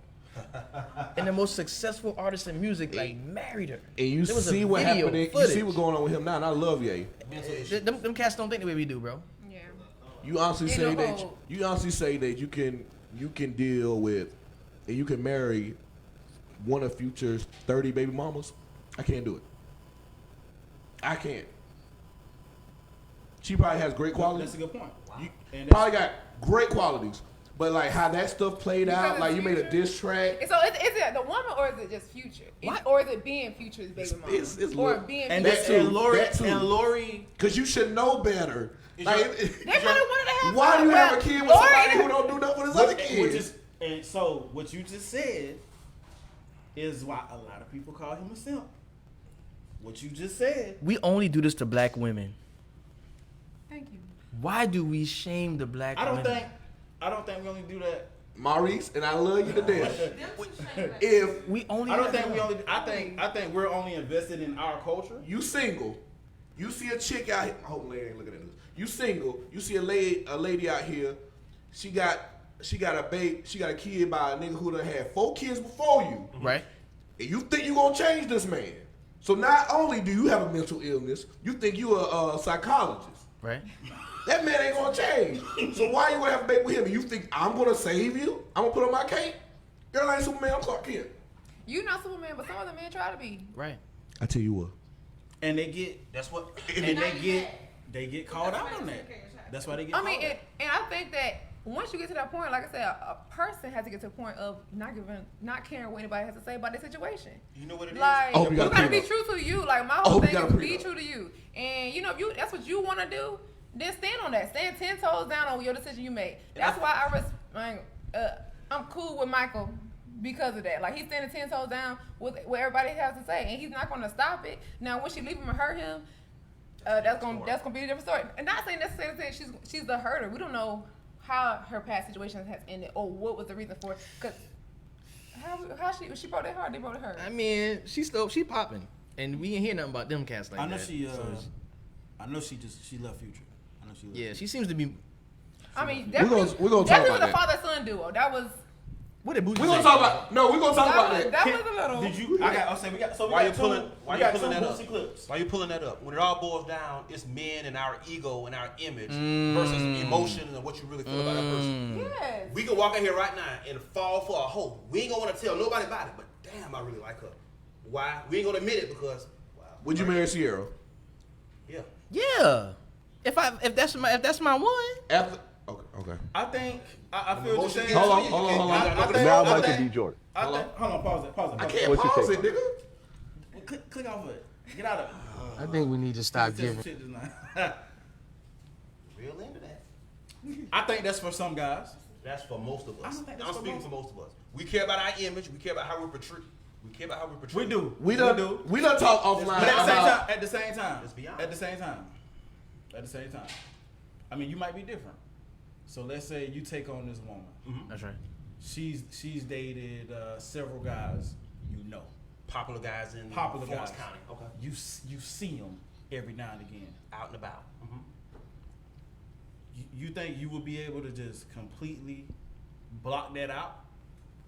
And the most successful artist in music, like, married her. And you There was a see what video happened. You footage. see what's going on with him now, and I love Ye. Them cats don't think the way we do, bro. Yeah. You honestly Ain't say no that hope. you honestly say that you can deal with and you can marry one of Future's 30 baby mamas. I can't do it. I can't. She probably has great qualities. That's a good point. You And probably got great qualities, but like how that stuff played out, Because like it's you made a Future. diss track. So is it the woman or is it just Future? Or is it being Future's baby mama? It's or look- being and Future's that that too. and Lori That too. and Lori. Cause you should know better. Like, They probably wanted to have why do you fun. have a kid with Lori- somebody who don't do nothing for his other kids? And so what you just said is why a lot of people call him a simp. What you just said. We only do this to black women. Thank you. Why do we shame the black I don't women? think we only do that. Maurice, and I love you to death. If We only. I don't think we only. I think we're only invested in our culture. you single, you see a chick out here. I hope lady ain't looking at this. You single, you see a lady out here. She got a baby. She got a kid by a nigga who done had 4 kids before you. Right. And you think you gonna change this man. So not only do you have a mental illness, you think you a psychologist. Right. That man ain't gonna change. So why you gonna have a baby with him? And you think I'm gonna save you? I'm gonna put on my cape? Girl, I ain't Superman. I'm Clark Kent. You not Superman, but some of the men try to be. Right. I tell you what. And they get That's what. and they get called out on that. That's why they get. I mean, called out. and I think that once you get to that point, like I said, a person has to get to a point of not caring what anybody has to say about their situation. You know what it is? Like Oh, you you gotta gotta be prenup. true to you. Like my Oh, whole you thing gotta is be prenup. true to you. And if you that's what you want to do, then stand on that. Stand 10 toes down on your decision you made. That's why I'm cool with Michael because of that. Like he's standing 10 toes down with what everybody has to say, and he's not going to stop it. Now, when she leave him and hurt him, that's gonna be a different story. And not saying necessarily saying she's the hurter. We don't know how her past situations has ended or what was the reason for it. Cause how she broke their heart, they broke her. I mean, she popping, and we ain't hear nothing about them cats like I know that. she. So it's- I know she left Future. I know she left. yeah, she seems to be. I mean, We're gonna talk definitely about was a that. father-son duo. That was What did Boosie We're say? gonna talk about that. that was a little. Did you? I'll say we got. So we Why got you two. pulling? Why We you got pulling two that up? Boosie clips. Why you pulling that up? When it all boils down, it's men and our ego and our image versus emotion and what you really feel about that person. Yes. We can walk in here right now and fall for a hoe. We ain't gonna want to tell nobody about it, but damn, I really like her. Why? We ain't gonna admit it because. Wow. Would you marry Ciara? Yeah. Yeah. If that's my one. After okay. I think I feel the same. Hold on. I think- Now I Michael think- D. Jordan. I think, hold on, pause it. I can't What's your pause take it, on nigga. Click off of it. Get out of it. I think we need to stop Say some shit just now. Real into that. I think that's for some guys. That's for most of I us. don't think that's I'm for speaking most. for most of us. We care about our image. We care about how we portray. We care about how we portray. We do. We done talk offline But about. at the same time, Let's be honest. at the same time, I mean, you might be different. So let's say you take on this woman. That's right. She's dated several guys. You know, Popular guys in popular Florence guys. County. Okay. You see them every now and again. Out and about. You think you would be able to just completely block that out?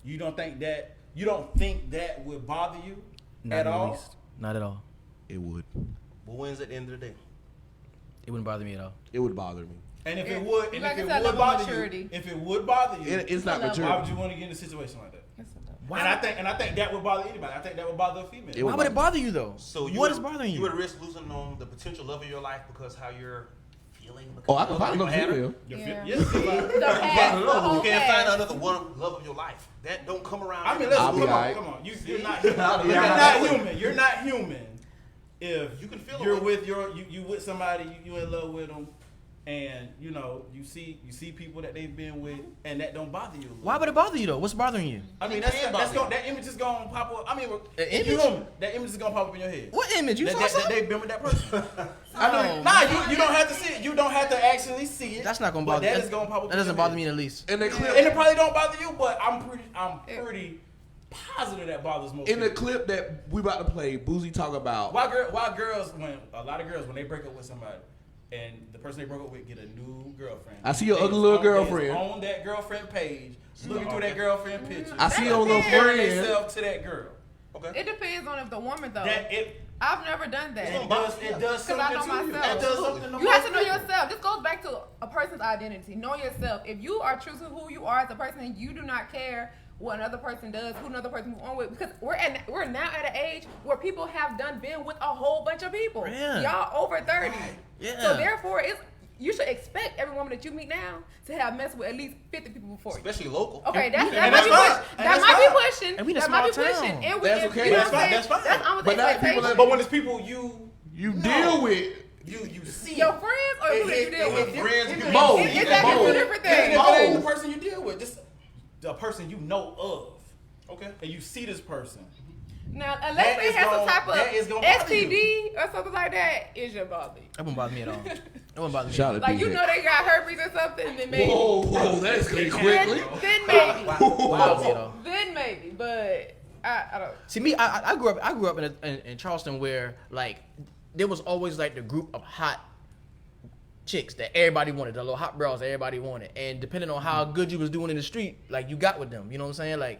You don't think that would bother you Not at in the all? least. Not at all. It would. But when's at the end of the day? It wouldn't bother me at all. It would bother me. And if Yeah. it would, You and like if it's it that would level of bother maturity. you, if it would bother you, It's not Why mature. why would you want to get in a situation like that? Why? And I think that would bother anybody. I think that would bother a female. It Why would it bother you though? So what is bothering you? You would risk losing on the potential love of your life because how you're feeling. Oh, I can find another another female. Yeah. Yes, The past, the You whole can't past. find another one love of your life. That don't come around. I mean, let's I'll be come on, alright. come on. You're not I'll be you're alright. not human. You're not human. If You can feel you're it. with you with somebody, you in love with them, and you know you see people that they've been with, and that don't bother you. Why would it bother you though? What's bothering you? I mean, It can't bother you. that image is gonna pop up. I mean, image? you human. That image is gonna pop up in your head. What image? You saw that something? they've been with that person. Oh, Nah, you don't have to see it. You don't have to actually see it. That's not gonna but bother. That is gonna pop up. That in doesn't your bother head. me in the least. In the And clip, it probably don't bother you, but I'm pretty positive that bothers most. in the people. clip that we about to play, Boozy talk about. Why girls when a lot of girls when they break up with somebody, and the person they broke up with get a new girlfriend. I see your They ugly is little on- they is girlfriend. on that girlfriend page, looking through that girlfriend picture. I see your little comparing friend. themselves to that girl. Okay. It depends on if the woman though. That it I've never done that. it does Because I know something to you. myself. It does something to You have to know most people. yourself. This goes back to a person's identity. Know yourself. If you are true to who you are as a person and you do not care what another person does, who another person move on with, because we're now at an age where people have been with a whole bunch of people. Yeah. Y'all over 30. Yeah. So therefore, you should expect every woman that you meet now to have messed with at least 50 people before you. Especially local. Okay, that and might be that's pushing. fine. And That that's might be fine. pushing. And we in a That might be small pushing. town. And we, That's you okay. know That's what I'm fine. saying? That's fine. That's almost But not people expectation. that- But when it's people you deal with. you see Your friends or people that you deal with? Friends, it- people- Both. It's exactly Both. two different Even things. if it ain't the Both. person you deal with, just the person you know of. Okay. And you see this person. Now, That unless they is have some gonna- type that is of gonna bother STD or something like that, it should bother you. That won't bother me at all. That won't bother me. Shout out Like, to you DJ. know they got herpes or something, then maybe. Whoa, that escalated quickly. Then maybe. Won't bother me at all. Then maybe. But I don't. See me, I grew up in Charleston where like there was always like the group of hot chicks that everybody wanted, the little hot bras that everybody wanted, and depending on how good you was doing in the street, like you got with them. You know what I'm saying? Like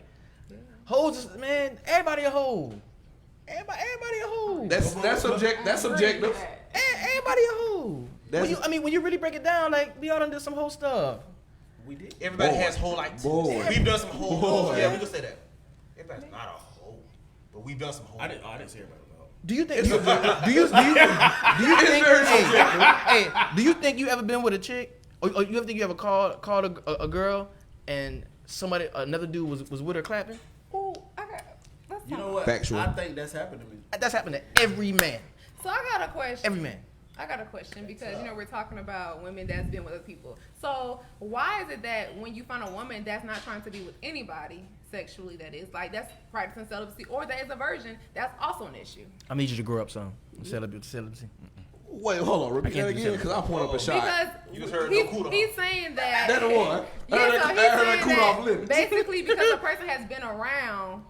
hoes, man, everybody a hoe. Everybody a hoe. That's subjective. Everybody a hoe. When you really break it down, like we all done did some whole stuff. We did. Everybody Boy. has whole Boy. We've done some whole. Boy. Yeah, we can say that. Everybody's not a whole, but we've done some whole. I didn't say everybody was out. Do you think? Do you think? Hey, do you think you ever been with a chick, or you ever think you ever called a girl and another dude was with her clapping? Ooh, let's You talk. know what? Factual. I think that's happened to me. That's happened to every man. So I got a question. Every man. I got a question because we're talking about women that's been with other people. So why is it that when you find a woman that's not trying to be with anybody sexually, that is like that's practicing celibacy or that is a virgin, that's also an issue. I need you to grow up some. Celibacy. Wait, hold on. Repeat can't that do again, that. because I point up a shot. Because You just heard he's, no cool off. he's saying that That the one. I Yeah, heard so that- he's I heard that saying cool off that limits. basically because a person has been around,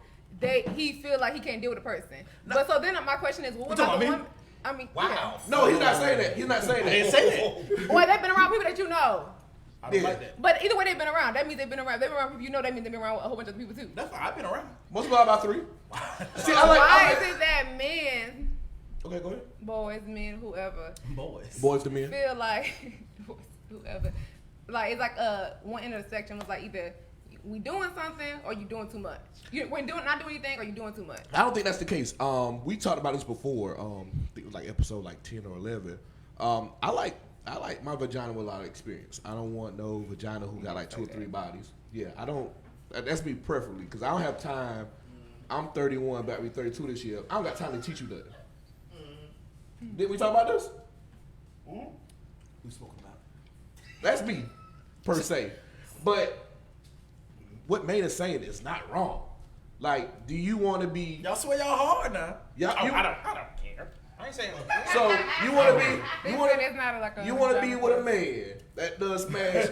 he feel like he can't deal with a person. But so then my question is, well, what You about the talking woman? I mean, Wow. No, he's not saying that. He's not saying I didn't that. say that. yeah. Well, they've been around people that you know. I don't Yeah. like that. But either way, they've been around. That means they've been around. They've been around people you know. That means they've been around with a whole bunch of people too. That's fine. I've been around. Multiply by 3. See, Why is it that men, Okay, go ahead. boys, men, whoever, Boys. Boys to men. feel like whoever, like it's like one intersection was like either we doing something or you doing too much. When not doing anything or you doing too much. I don't think that's the case. We talked about this before. I think it was like episode like 10 or 11. I like my vagina with a lot of experience. I don't want no vagina who got like 2 or 3 bodies. Yeah, I don't. That's me preferably because I don't have time. I'm 31, about to be 32 this year. I don't got time to teach you that. Did we talk about this? We spoke about it. That's me, per se. But what Maine is saying is not wrong. Like, do you want to be? Y'all swear y'all hard now. Yeah, I you- don't care. I ain't saying. So you want to be? They You want said it's not like a You want to be vagina with a thing. man that does smash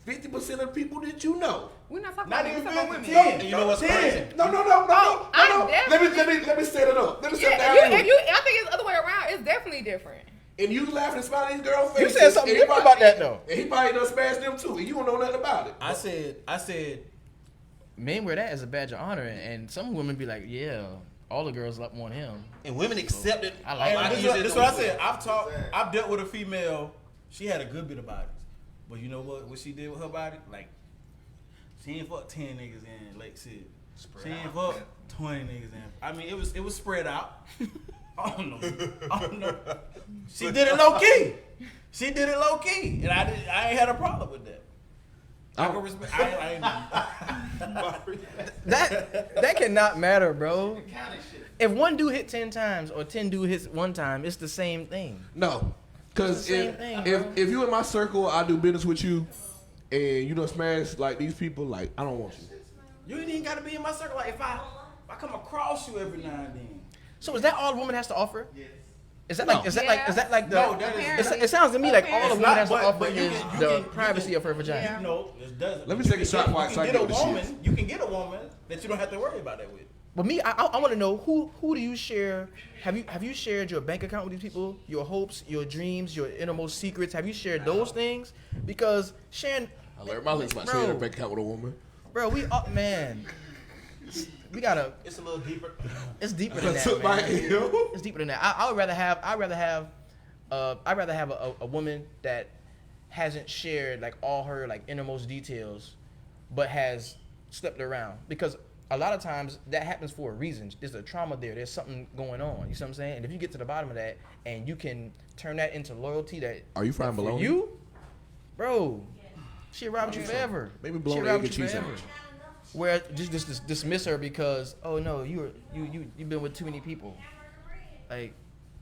50% of the people that you know. We're not talking Not about even men, we're talking about 10. women. And you know what's 10. crazy? No. I'm Let me set it up. Let me set Yeah, that I up. think it's the other way around. It's definitely different. And you laughing and smiling at these girls' You faces. said something and he different probably- about that, though. And he probably done smashed them too, and you don't know nothing about it. I said, Men wear that as a badge of honor, and some women be like, yeah, all the girls want him. And women accept it. I like a lot that. easier this is than what I we said. I've dealt with a female. She had a good bit of bodies, but you know what she did with her body? Like, she ain't fuck 10 niggas in Lake City. She ain't fuck 20 niggas in. I mean, it was spread out. I don't know. She did it low key. And I ain't had a problem with that. I can respect. That cannot matter, bro. If one dude hit 10 times or 10 dude hits 1 time, it's the same thing. No, because It's the same thing, bro. if you in my circle, I do business with you, and you don't smash like these people, like I don't want you. You ain't even gotta be in my circle. Like if I come across you every now and then. So is that all a woman has to offer? Yes. Is that No. like is that like the? No, that is. It sounds to me like all a It's woman not, has to but- offer but you is can- the you can- privacy of her vagina. Yeah. No, it doesn't. Let me take a shot while I You get can get a with the shit. woman. You can get a woman that you don't have to worry about that with. But me, I want to know who do you share? Have you shared your bank account with these people? Your hopes, your dreams, your innermost secrets. Have you shared those things? Because sharing. I learned my lesson about sharing a bank account with a woman. Bro, we up, man. We gotta. It's a little deeper. It's deeper than that, man. It's deeper than that. I'd rather have a woman that hasn't shared like all her like innermost details, but has slept around, because a lot of times that happens for a reason. There's a trauma there. There's something going on. You see what I'm saying? And if you get to the bottom of that and you can turn that into loyalty, that Are you frying bologna? you, bro, she ride with you forever. Maybe She bologna, ride egg, with and you cheese forever. sandwich. Where just dismiss her because, oh no, you've been with too many people. Like,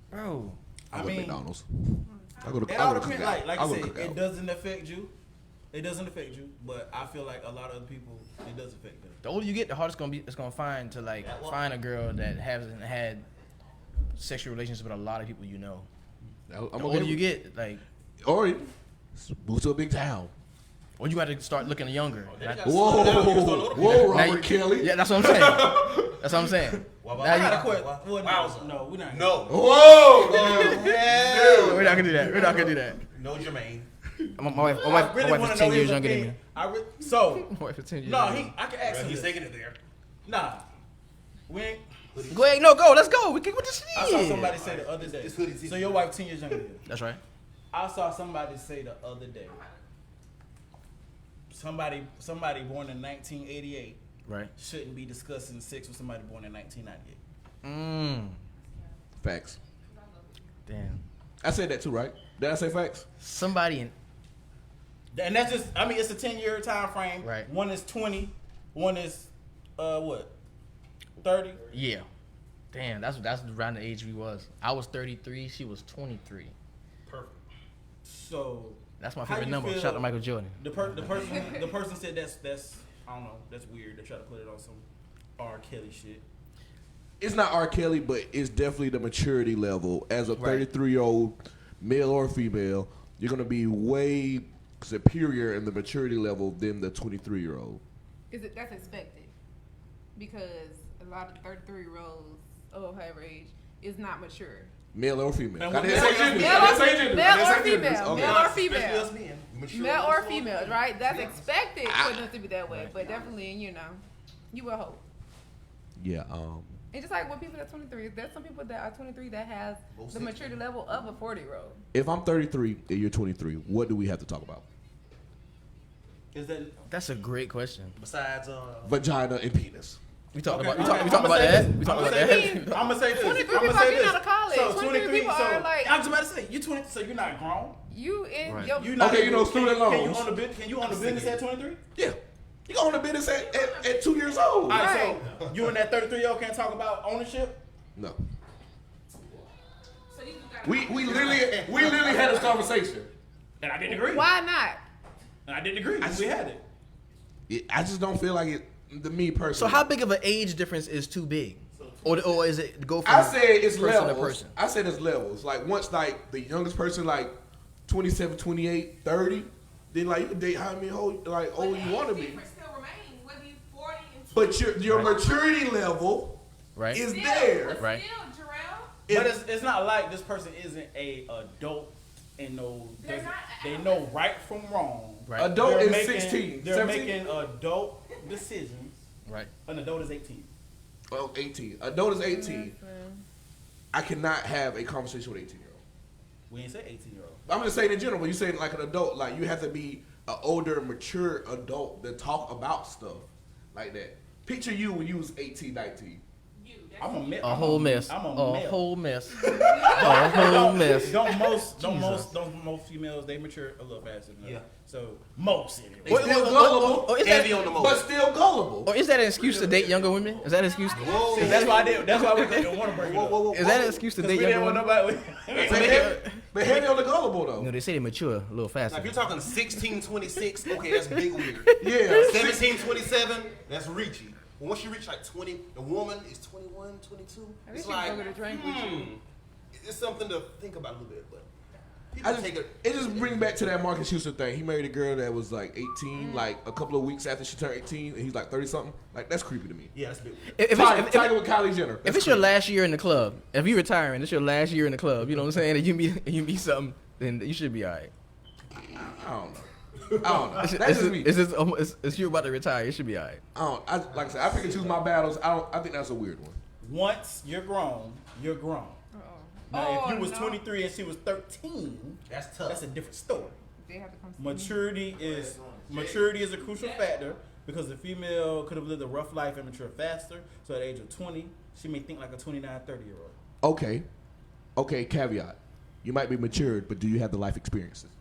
bro. I go to McDonald's. I go to It all cook depends. out. Like I I go said, cook it out. doesn't affect you. It doesn't affect you, but I feel like a lot of other people, it does affect them. The older you get, the harder it's gonna find to like find a girl that hasn't had sexual relations with a lot of people you know. I'm The older you get, like, or move to a big town. or you got to start looking younger. Whoa, Now you- Robert Kelly. Yeah, that's what I'm saying. That's what I'm saying. Well, Now I you- gotta quit. Wow. Well, Wow. no, we're not. No. Whoa! We're not gonna do that. We're not gonna do that. No, Jermaine. My wife I really is want to 10 know years his younger than me. opinion. So, My wife is 10 years no, younger than me. I can ask him. He's this. taking it there. Nah, we ain't. Go ahead, no, go. Let's go. We can. What this I saw is? somebody say the other day. This hoodie's So your wife 10 years younger than you. That's right. I saw somebody say the other day. Somebody born in 1988 Right. shouldn't be discussing sex with somebody born in 1998. Facts. Damn. I said that too, right? Did I say facts? Somebody in. And that's just, I mean, it's a 10-year time frame. Right. One is 20, one is, what, 30? Yeah. Damn, that's around the age we was. I was 33. She was 23. Perfect. So That's my how favorite you number. feel- Shout out to Michael Jordan. the person said that's I don't know, that's weird. They try to put it on some R. Kelly shit. It's not R. Kelly, but it's definitely the maturity level. As a Right. 33-year-old male or female, you're gonna be way superior in the maturity level than the 23-year-old. That's expected because a lot of 33-year-olds of however age is not mature. Male or female. And I what- didn't say genders. Male I didn't or- say genders. male I didn't or say genders. female. Okay. Male or Especially female. us men. Mature Male or ones. females, right? That's expected for them to be that way, but definitely, you will hope. Yeah. And just like with people that are 23, there's some people that are 23 that has the maturity level of a 40-year-old. If I'm 33 and you're 23, what do we have to talk about? Is that That's a great question. Besides, Vagina and penis. We talked okay, about. We okay, talked about I'ma say that. this. We talked I'ma about say that. this. I'm gonna say this. 23 I'm people gonna are say getting this. out of college. So 23 people are like- I was about to say you 20, so you're not grown. You in Right. your You not Okay, you know, student Can you loans. own a Can you own a business at 23? Yeah. You go on a business at 2 years old. All right, so you and that 33-year-old can't talk about ownership. No. So you just got- We literally had this conversation. And I didn't agree. Why not? And I didn't agree. We had it. I just don't feel like it. Me personally. So how big of an age difference is too big, or is it go from I said it's person levels. to person? I said it's levels. Like once like the youngest person like 27, 28, 30, then like you can date how many old you want to be. Still remain, whether you 40 and But your maturity level Right. is there. Right. Still, Jarrell. But it's not like this person isn't a adult and They're not they know right from wrong. Right. Adult They're is making- 16, They're 17. making adult decisions. Right. An adult is 18. Well, 18. Adult is 18. I cannot have a conversation with 18-year-old. We ain't say 18-year-old. I'm just saying in general. When you say like an adult, like you have to be an older, mature adult that talk about stuff like that. Picture you when you was 18, 19. I'm a mess. A whole mess. I'm a A male. whole mess. A whole mess. Don't most females they mature a little faster than us. Yeah. So most anyway. They still gullible, Or is Heavy that, on the but most. still gullible. or is that an excuse to date younger women? Is that an excuse? Whoa. See, that's why I did. That's why we didn't want to bring it up. Is that an excuse to Because date we younger didn't want women? nobody. But heavy on the gullible though. No, they say they mature a little Now, faster. if you're talking 16, 26, okay, that's big weird. Yeah. 17, 27, that's reachy. But once you reach like 20, the woman is 21, 22. I It's wish you like, could go to drink with you. it's something to think about a little bit. But It just brings back to that Marcus Houston thing. He married a girl that was like 18, like a couple of weeks after she turned 18, and he's like 30 something. Like that's creepy to me. Yeah, that's a bit weird. Tiger with Kylie Jenner. If it's your last year in the club, if you retiring, it's your last year in the club. You know what I'm saying? And you meet something, then you should be all right. I don't know. That's just me. It's you about to retire. It should be all right. Like I said, I pick and choose my battles. I think that's a weird one. Once you're grown, you're grown. Now, if you was 23 and she was 13, That's tough. that's a different story. They have to come see Maturity is a crucial factor because the female could have lived a rough life and matured faster. So at the age of 20, she may think like a 29, 30-year-old. Okay, caveat. You might be matured, but do you have the life experiences?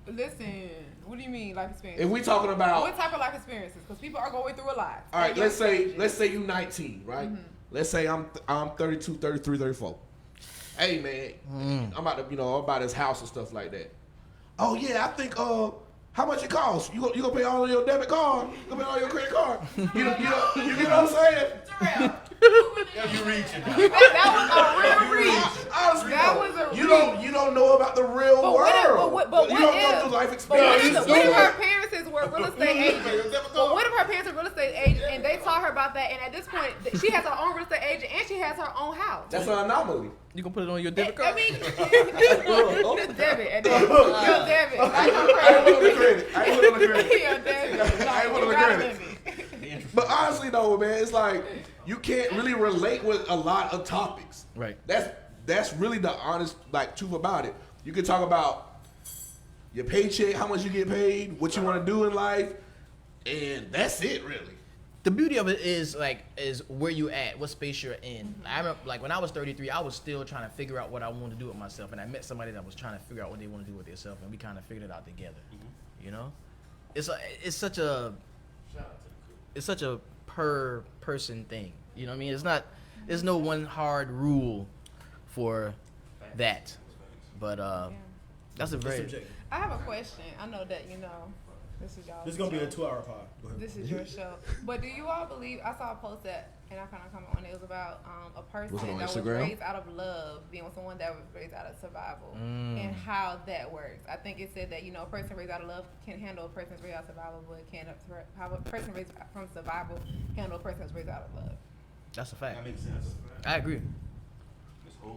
Listen, what do you mean life experiences? If we talking about What type of life experiences? Because people are going through a lot. all right, At let's young say stages. you 19, right? Let's say I'm 32, 33, 34. Hey man, I'm about this house and stuff like that. Oh yeah, I think how much it costs? You gonna pay all of your debit card? You gonna pay all your credit card? You get what I'm saying? You reaching now. That was a real reach. Honestly, That though, was a you don't know about the real But world. what if, you don't go through life but what experiences. if her parents were real estate agents? But what if her parents are real estate agents and they taught her about that, and at this point she has her own real estate agent and she has her own house? That's an anomaly. You gonna put it on your debit card? I mean, just debit. And then, your debit. Not your I ain't put on the credit. credit. I ain't put on the credit. Your debit. I ain't put on the credit. But honestly though, man, it's like you can't really relate with a lot of topics. Right. That's really the honest truth about it. You can talk about your paycheck, how much you get paid, what you want to do in life, and that's it really. The beauty of it is where you at, what space you're in. I remember when I was 33, I was still trying to figure out what I wanted to do with myself, and I met somebody that was trying to figure out what they want to do with themselves, and we kind of figured it out together. You know, it's such a per person thing. You know what I mean? There's no one hard rule for that, but that's a very. Subjective. I have a question. I know that this is y'all. This is gonna be a 2-hour pod. Go ahead. This is your show. But do you all believe? I saw a post and I kind of comment on it. It was about a person Was it on that was Instagram? raised out of love being with someone that was raised out of survival, and how that works. I think it said that a person raised out of love can handle a person's raised out of survival, but how a person raised from survival handle a person that's raised out of love. That's a fact. That makes sense. I agree.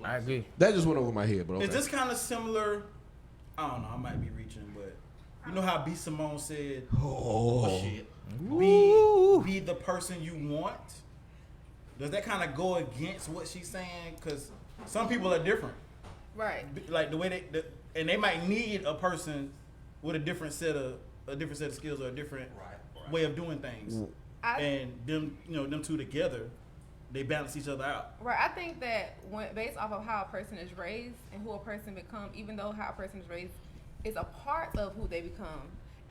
I agree. That just went over my head, but okay. Is this kind of similar? I don't know. I might be reaching, but you know how B. Simone said, Oh shit. Be the person you want. Does that kind of go against what she's saying? Because some people are different. Right. Like the way and they might need a person with a different set of skills or a different way of doing things. And them two together, they balance each other out. Right. I think that based off of how a person is raised and who a person becomes, even though how a person is raised is a part of who they become,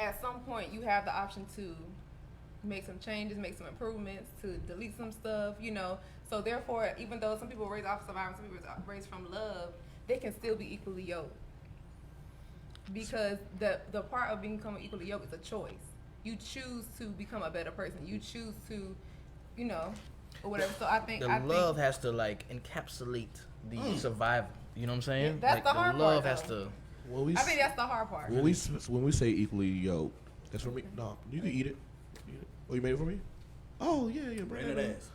at some point you have the option to make some changes, make some improvements, to delete some stuff, So therefore, even though some people are raised off of survival, some people are raised from love, they can still be equally yoked. Because the part of becoming equally yoked is a choice. You choose to become a better person. You choose to, or whatever. So I think love has to encapsulate the survival. You know what I'm saying? That's the hard love part, has though. to. I think that's the hard part. When we say equally yoked, that's for me. No, you can eat it. Oh, you made it for me? Oh yeah, bring Ran that that ass.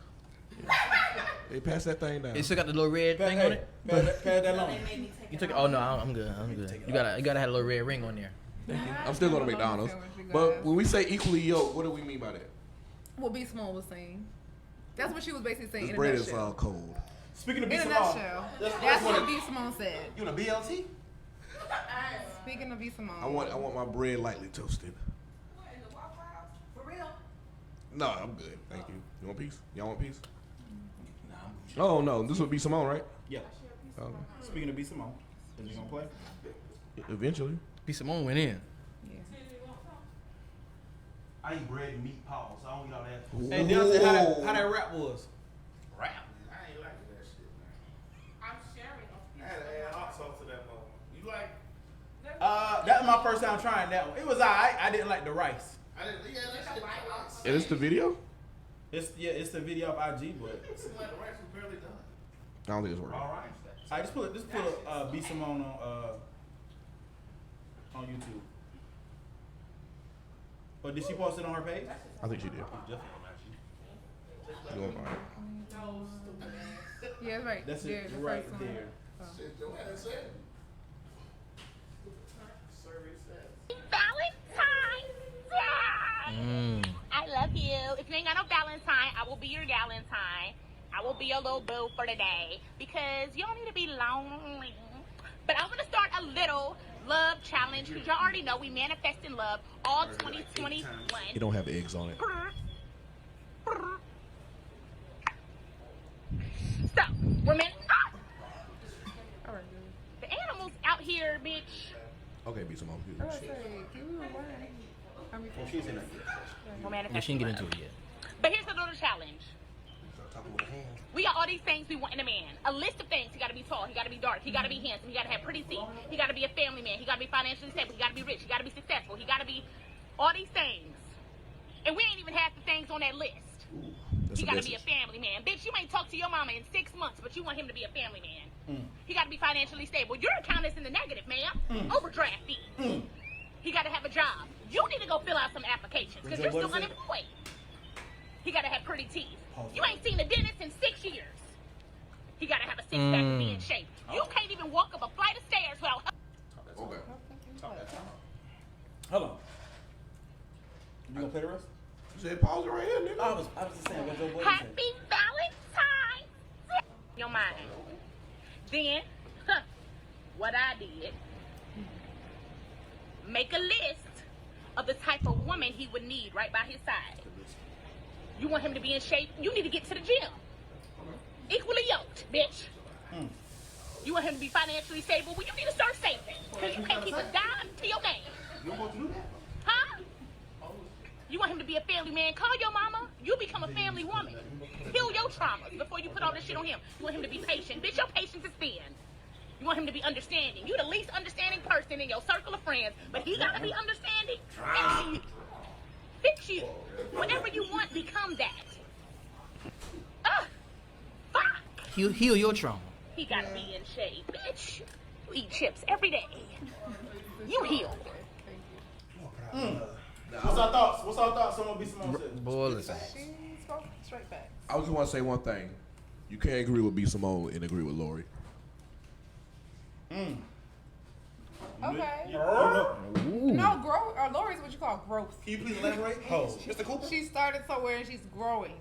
ass. Hey, pass that thing down. It still got the little red thing on it. Pass that long. You took it? Oh no, I'm good. You gotta have a little red ring on there. I'm still going to McDonald's. But when we say equally yoked, what do we mean by that? What B. Simone was saying. That's what she was basically saying This in a bread is nutshell. cold. Speaking of B. In a Simone, nutshell. That's what B. Simone said. You want a BLT? Speaking of B. Simone. I want my bread lightly toasted. For real? No, I'm good. Thank you. You want peace? Y'all want peace? Nah, I'm Gucci. Oh no, this would be Simone, right? yeah. Speaking of B. Simone, is he gonna play? Eventually. B. Simone went in. I eat bread and meat paws, so I don't eat all that. Hey, Delta, how that rap was? Rap. I ain't like that shit, man. I'm sharing a I had to add hot sauce to that motherfucker. You like? That was my first time trying that one. It was alright. I didn't like the rice. I didn't. Yeah, that shit. Is this the video? It's the video of IG, but It seemed like the rice was barely done. I don't think it's working. All right. I just put B. Simone on on YouTube. Or did she post it on her page? I think she did. You gonna find it. Yeah, it's right. That's there, it the right first one. there. Valentine. I love you. If you ain't got no Valentine, I will be your Galentine. I will be your little boo for the day because you don't need to be lonely. But I'm gonna start a little love challenge because y'all already know we manifest in love all 2021. It don't have eggs on it. So we're the animals out here, bitch. Okay, be Simone. She's in it. We're Yeah, manifesting she didn't get love. into it yet. But here's the little challenge. Talking with her hands. We got all these things we want in a man. A list of things. He got to be tall. He got to be dark. He got to be handsome. He got to have pretty teeth. He got to be a family man. He got to be financially stable. He got to be rich. He got to be successful. He got to be all these things. And we ain't even half the things on that list. He got to be a family man. Bitch, you ain't talked to your mama in 6 months, but you want him to be a family man. He got to be financially stable. Your account is in the negative, ma'am. Overdraft fee. He got to have a job. You need to go fill out some applications because you're still unemployed. He got to have pretty teeth. You ain't seen a dentist in 6 years. He got to have a six-pack and be in shape. You can't even walk up a flight of stairs without... Okay. Hold on. You gonna play the rest? You said pause it right here, nigga. I was just saying what Joe Budden Happy said. Valentine's Day. Your mind. Then, what I did, make a list of the type of woman he would need right by his side. You want him to be in shape? You need to get to the gym. Equally yoked, bitch. You want him to be financially stable? Well, you need to start saving. Because you can't keep a dime to your name. You want to do that? Huh? You want him to be a family man? Call your mama. You become a family woman. Heal your traumas before you put all this shit on him. You want him to be patient. Bitch, your patience is thin. You want him to be understanding. You the least understanding person in your circle of friends, but he gotta be understanding. Fix you. Whatever you want, become that. Fuck. Heal your trauma. He gotta be in shape, bitch. You eat chips every day. You heal. What's our thoughts? What's our thoughts on what B. Simone said? Boy, listen. She spoke straight back. I just want to say one thing. You can't agree with B. Simone and agree with Lori. Okay. Ooh. No, growth. Or Lori's what you call growth. Can you please elaborate? Mr. Cooper? She started somewhere and she's growing.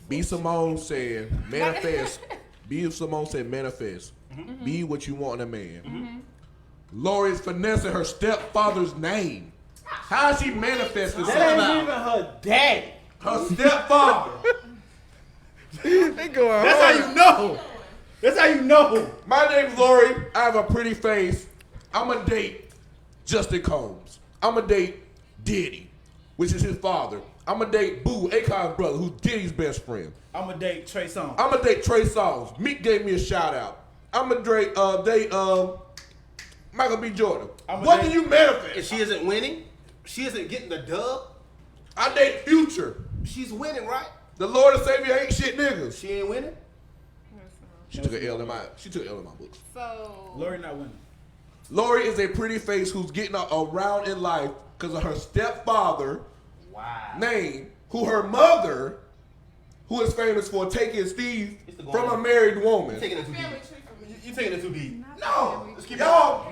B. Simone said manifest. B. Simone said manifest. Be what you want in a man. Lori's finessing her stepfather's name. How is she manifesting That something? ain't even her daddy. Her stepfather. They going That's how you know. That's how you know. My name's Lori. I have a pretty face. I'm going to date Justin Combs. I'm going to date Diddy, which is his father. I'm going to date Boo, Akon's brother, who's Diddy's best friend. I'm gonna date Trey Songz. I'm going to date Trey Songz. Meek gave me a shout out. I'm going to date Michael B. Jordan. What do you manifest? If she isn't winning, she isn't getting the dub, I date Future. she's winning, right? The Lord and Savior ain't shit niggas. She ain't winning? She took an L in my books. So Lori not winning. Lori is a pretty face who's getting around in life because of her stepfather name, who her mother, who is famous for taking Steve from a married woman. You taking it too deep. You taking it too deep. No,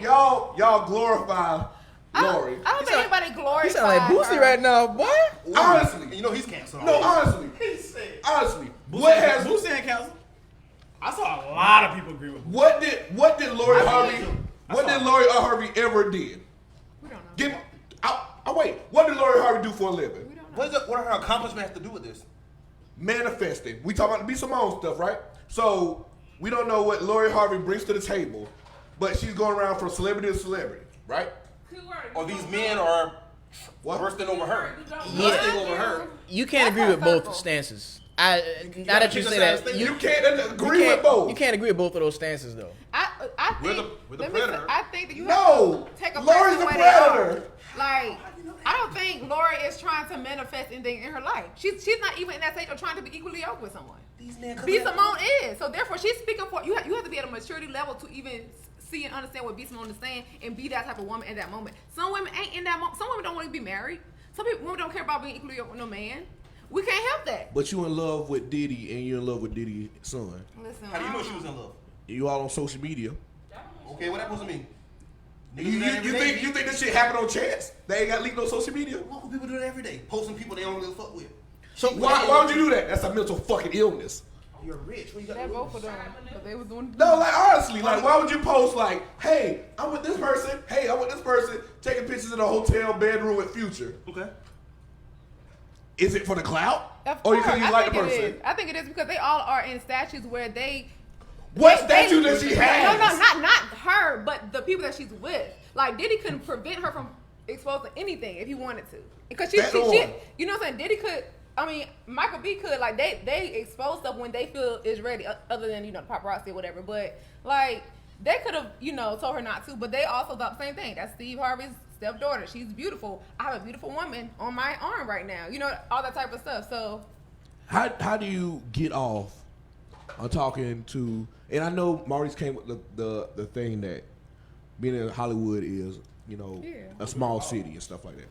y'all glorify Lori. I don't think anybody glorifies You sound like Boosie her. right now, boy. Honestly, You know he's canceled. no, honestly, what has Boosie and Council? I saw a lot of people agree with Boosie. what did Lori Harvey ever did? We don't know. Give. Wait. What did Lori Harvey do for a living? We don't know. What do her accomplishment have to do with this? Manifesting. We talking about the B. Simone stuff, right? So we don't know what Lori Harvey brings to the table, but she's going around from celebrity to celebrity, right? Or these men are bursting over her. Bursting over her. You can't agree with both stances. Now that you say that, You can't agree with both. You can't agree with both of those stances, though. I think We're the let me say, predator. I think that you No, have to take a Lori's person the where they are. predator. Like, I don't think Lori is trying to manifest anything in her life. She's not even in that stage of trying to be equally yoked with someone. These men B. Simone is. So therefore, she's speaking for you. You have to be at a maturity level to even see and understand what B Simone is saying and be that type of woman at that moment. Some women ain't in that moment. Some women don't want to be married. Some women don't care about being equally with no man. We can't help that. But you in love with Diddy and you in love with Diddy's son. Listen, How do you know she was in love? You all on social media. Okay, what that supposed to mean? You think this shit happened on chance? They ain't got leaked on social media? Local people do that every day. Posting people they don't really fuck with. So why would you do that? That's a mental fucking illness. You're rich. What you got that to both lose? of them, but they was doing. No, like honestly, like why would you post like, hey, I'm with this person, hey, I'm with this person, taking pictures in a hotel bedroom with Future? Okay. Is it for the clout? Of Or course, because you I like the think it person? is. I think it is because they all are in statues where they. What statue does she have? No, not her, but the people that she's with. Like Diddy couldn't prevent her from exposing anything if he wanted to, because she you know what I'm saying. Diddy could. I mean, Michael B could. Like they expose stuff when they feel is ready, other than the paparazzi or whatever. But like they could have told her not to, but they also thought the same thing. That's Steve Harvey's stepdaughter. She's beautiful. I have a beautiful woman on my arm right now. All that type of stuff. So How do you get off on talking to? And I know Maurice came with the thing that being in Hollywood is a small city and stuff like that.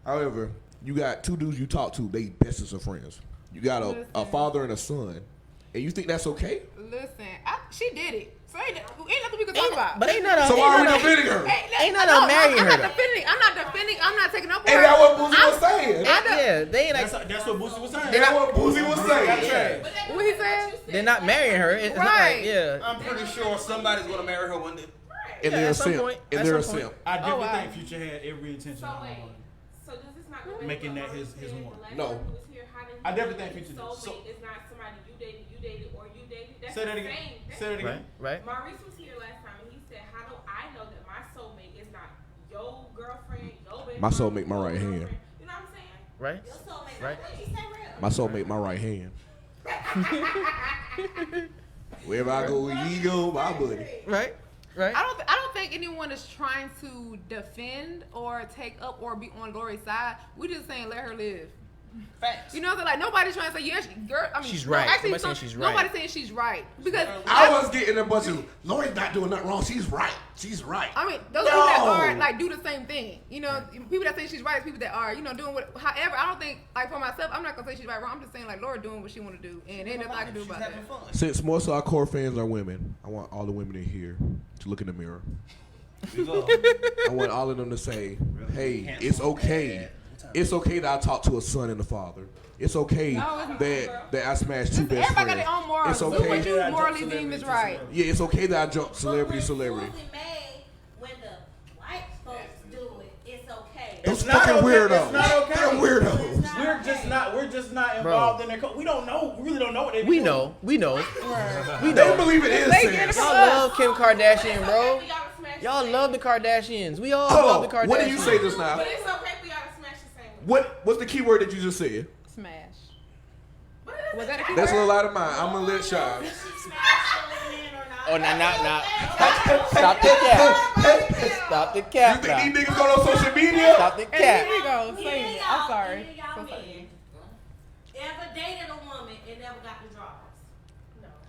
However, you got two dudes you talk to, they bestest of friends. You got a father and a son, and you think that's okay? listen, she did it. So ain't nothing we can talk about. But ain't nothing. So why are we defending her? Ain't nothing marrying her. I'm not defending. I'm not taking up for her. Ain't that what Boosie was saying? Yeah, they ain't like. That's what Boosie was saying. That's what Boosie was saying. Yeah. What he said? They're not marrying her. It's not like, yeah. I'm pretty sure somebody's gonna marry her one day. And they're a at some simp. point. And At they're a some simp. I definitely think Future had every intention So of wait, so does this not go back making to that what his Maurice said one. the last No. time he was here? How did he I definitely know think that Future did. soulmate is not somebody you dated, or you dated. That's Say that the again. same. Say that again. Right. Maurice was here last time and he said, "How do I know that my soulmate is not your girlfriend, your baby My mama, soulmate, my your right hand. girlfriend?" You know what I'm saying? Right. Your soulmate, Right. He said real. My soulmate, my right hand. Wherever I go, you go, my buddy. Right. Right. I don't think anyone is trying to defend or take up or be on Lori's side. We just saying let her live. Facts. You know, so like nobody's trying to say yes, girl. I mean, She's right. Actually, Nobody's saying she's right. Nobody's saying she's right because I was getting a bunch of, Lori's not doing nothing wrong. She's right. She's right. I mean, those people that are like do the same thing. You know, people that say she's right is people that are doing what. However, I don't think like for myself, I'm not gonna say she's right or wrong. I'm just saying like Lori doing what she want to do, and ain't nothing I can do about that. Since most of our core fans are women, I want all the women in here to look in the mirror. I want all of them to say, hey, it's okay. It's okay that I talk to a son and a father. It's okay that I smashed two best Everybody got friends. their own morals. It's Do what okay. you morally deem is right. Yeah, it's okay that I jump celebrity. When the white folks do it, it's okay. Those It's not fucking okay. weirdos. It's not okay. They're weirdos. We're just not involved in their. We don't know. We really don't know what they. We doing. know. We know. They believe it is sex. Y'all love Kim Kardashian, bro. Y'all love the Kardashians. We all love the Kardashians. What did you say just now? But it's okay for y'all to smash the same way. What's the key word that you just said? Smash. Was that a key That's a word? little out of mine. I'm gonna let shine. Oh, nah. Stop the cap. Stop the You cap. think now. these niggas go on social media? Stop the And cap. here we go. Say it. I'm sorry. So sorry. Ever dated a woman and never got the drawers?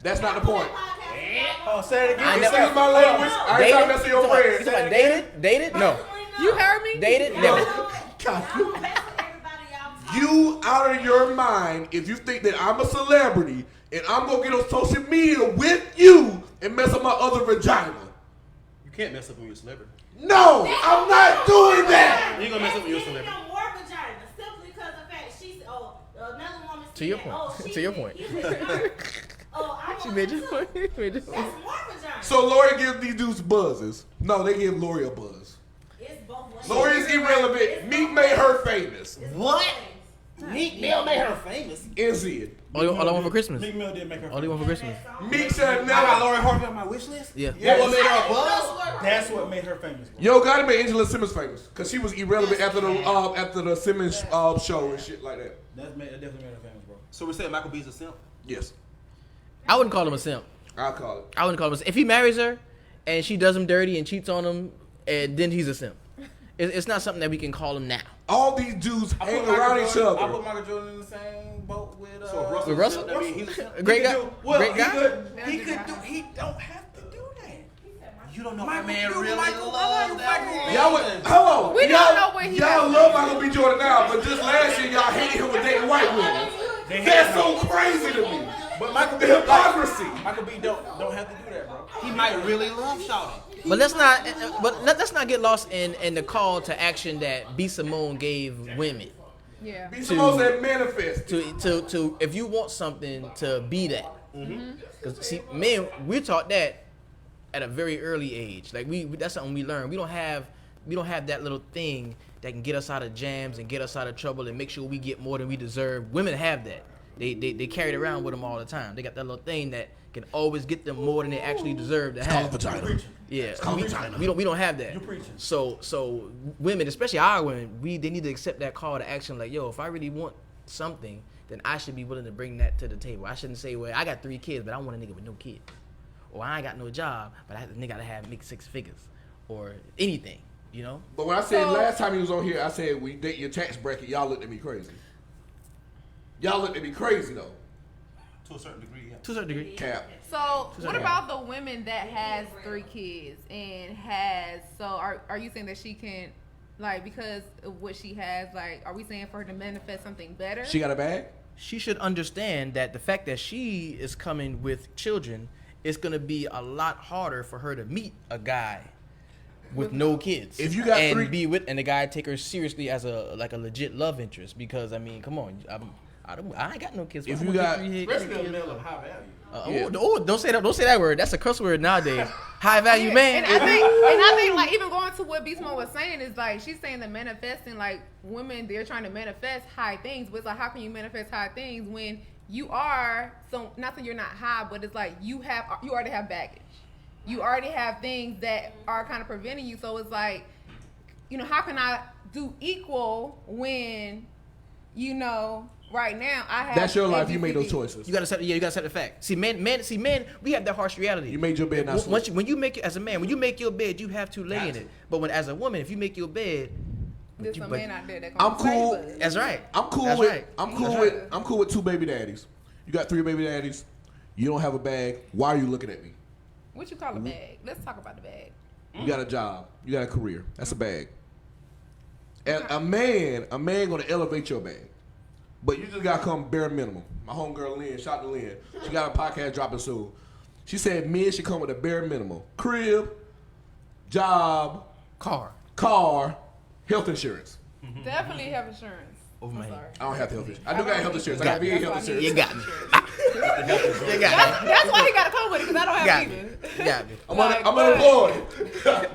That's not the point. Oh, say it again. I Excuse never- my language. I ain't trying to mess with your You friends. talking about dated? Dated? No. You heard me? Dated? Never. You out of your mind if you think that I'm a celebrity and I'm gonna get on social media with you and mess up my other vagina. You can't mess up when you're a celebrity. No, I'm not doing that. You're gonna mess up when you're a celebrity. More vagina simply because of the fact she's another woman. To your point. To your point. I She made your point. That's more vagina. So Lori gives these dudes buzzes. No, they give Lori a buzz. It's both ways. Lori is irrelevant. Meek made her famous. What? Meek Mill made her famous. Is it? All I want for Christmas. Meek Mill did make her. All I want for Christmas. Meek said I got never. Lauren Harvey on my wish list. Yeah. That what made her a buzz? That's what made her famous. Bro. Yo gotta make Angela Simmons famous because she was irrelevant after the Simmons show and shit like that. That definitely made her famous, bro. So we're saying Michael B's a simp? Yes, I wouldn't call him a simp. I'll call it. I wouldn't call him a simp. If he marries her and she does him dirty and cheats on him, and then he's a simp. It's not something that we can call him now. All these dudes I hang put around Michael each Jordan- I other. put Michael Jordan in the same boat with. So if With Russell? I mean, he's a simp. Great guy. Well, Great guy. He could do. He don't have to do that. You don't know if a man really loves that woman. Y'all would, hold on. We don't know what he Y'all has. love Michael B. Jordan now, but just last year y'all hated him with dating white women. That's so crazy to me. But Michael B. The hypocrisy. Michael B. don't have to do that, bro. He might really love Shawty. But let's not get lost in the call to action that B. Simone gave women. Yeah. B. Simone said manifest. To if you want something, to be that. Because see, men, we're taught that at a very early age. Like that's something we learn. We don't have that little thing that can get us out of jams and get us out of trouble and make sure we get more than we deserve. Women have that. They carry it around with them all the time. They got that little thing that can always get them more than they actually deserve to have. Yeah, we don't have that. You're preaching. So women, especially our women, they need to accept that call to action. Like, yo, if I really want something, then I should be willing to bring that to the table. I shouldn't say, well, I got 3 kids, but I want a nigga with no kids, or I ain't got no job, but the nigga gotta make 6 figures, or anything, you know. But when I said last time he was on here, I said we date your tax bracket. Y'all looked at me crazy. Y'all looked at me crazy though. To a certain degree, yeah. To a certain degree. Cap. So what about the women that has 3 kids and are you saying that she can, like, because of what she has, like, are we saying for her to manifest something better? She got a bag? She should understand that the fact that she is coming with children, it's gonna be a lot harder for her to meet a guy with no kids. If you got and 3 be with, and the guy take her seriously as a legit love interest, because I mean, come on, I ain't got no kids. If you got, Especially in the middle of high value. Don't say that word. That's a curse word nowadays. High value man. And I think like even going to what Beast Mode was saying is like she's saying that manifesting, like women, they're trying to manifest high things, but it's like how can you manifest high things when you are not that you're not high, but it's like you already have baggage. You already have things that are kind of preventing you. So it's like, you know, how can I do equal when, you know, right now I have. That's your life. You made those choices. You gotta set the fact. See, men, we have that harsh reality. You made your bed, not sleep. When you make it as a man, when you make your bed, you have to lay in it. But when as a woman, if you make your bed, there's some men out there that I'm cool. That's right. I'm cool with 2 baby daddies. You got 3 baby daddies. You don't have a bag. Why are you looking at me? What you call a bag? Let's talk about the bag. You got a job. You got a career. That's a bag. And a man gonna elevate your bag. But you just gotta come bare minimum. My homegirl Lynn, shout out to Lynn. She got a podcast dropping soon. She said men should come with a bare minimum. Crib, job, car, health insurance. Definitely have insurance. Over my head. I don't have health insurance. I do got health insurance. I got VA health insurance. You got me. That's why he gotta come with it, because I don't have either. Got me. I'm unemployed.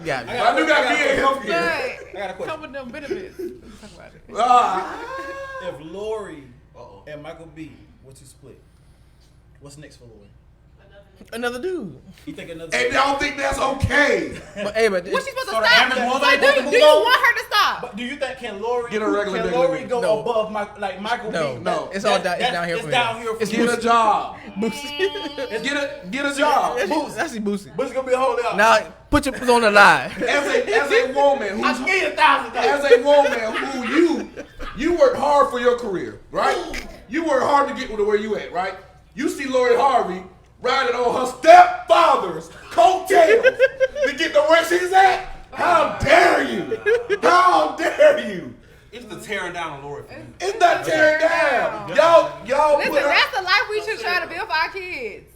Got me. I do got VA health care. I got a question. Come with them benefits. Let's talk about it. If Lori and Michael B were to split, what's next for Lori? Another dude. You think another? And y'all think that's okay? But What's she supposed to So the stop? average woman Like, supposed to do you move on? want her to stop? But do you think can Lori Get a regular can nigga Lori with go No. above Michael No. B? No. It's all down. It's downhill It's from downhill from Get a job. Boosie. Get a job. That's Boosie. But it's gonna be a whole lot. Now put your foot on the line. As a woman I who's give you $1,000. as a woman who you work hard for your career, right? You work hard to get to where you at, right? You see Lori Harvey riding on her stepfather's coattails to get to where she's at. How dare you? How dare you? It's the tearing down on Lori for me. It's not tearing down. Y'all Listen, put her. that's the life we should try to build for our kids.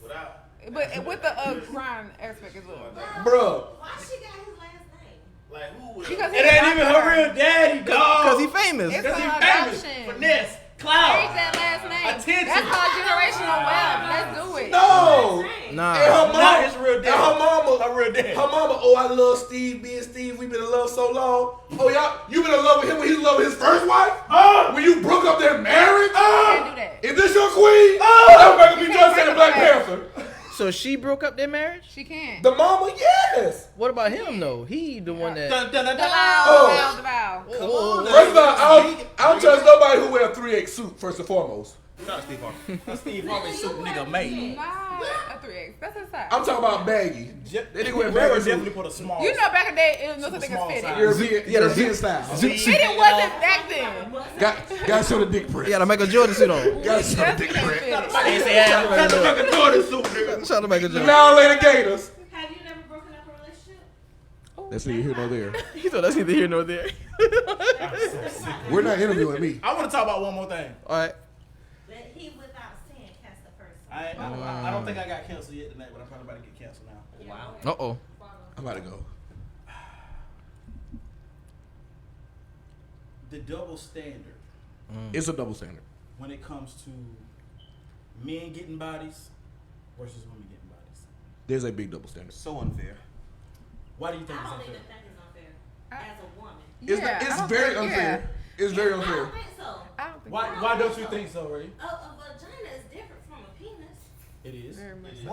But with the crime aspect as well. Bruh. Why she got his last name? Like who? Because It ain't even her real daddy, dog. Because he famous. It's Because her he famous. adoption. Finesse, Change clout. that last name. Attention. That's her generational wealth. Let's do it. No. Nah. And her mama, Not his real daddy. and her mama, Her real daddy. Her mama, oh, I love Steve, being Steve. We've been in love so long. Oh, y'all, you been in love with him when he was in love with his first wife? When you broke up their marriage? Can't do that. Is this your queen? That was making me just say the Black Panther. So she broke up their marriage? She can't. The mama, yes. What about him though? He the one that. Dun, dun, dun, The dun. vow, the vow. First of all, I don't trust nobody who wear a 3X suit, first and foremost. Shout out Steve Harvey. Steve Harvey suit nigga made. Not a 3X. That's his size. I'm talking about baggy. They didn't wear Barry baggy definitely suit. put a small. You know, back in the day, it was no such thing as Small fitted. size. European style. Fitted wasn't back then. Got to show the dick print. He got a Michael Jordan suit on. Got to show the That's dick fitted. print. That's a fucking Jordan suit, nigga. Shout out to Michael Jordan. Now, lady Gators. Have you never broken up a relationship? That's neither here nor there. He thought that's neither here nor there. We're not interviewing me. I want to talk about one more thing. All right. But he without sin cast the first. I don't think I got canceled yet tonight, but I'm probably about to get canceled now. Wow. Uh-oh. I'm about to go. The double standard It's a double standard. when it comes to men getting bodies versus women getting bodies. There's a big double standard. So unfair. Why do you think I it's don't unfair? even think it's unfair as a woman. It's very unfair. It's very I unfair. don't think so. I don't think Why don't you think so, Ray? A vagina is different from a penis. It is. very much. A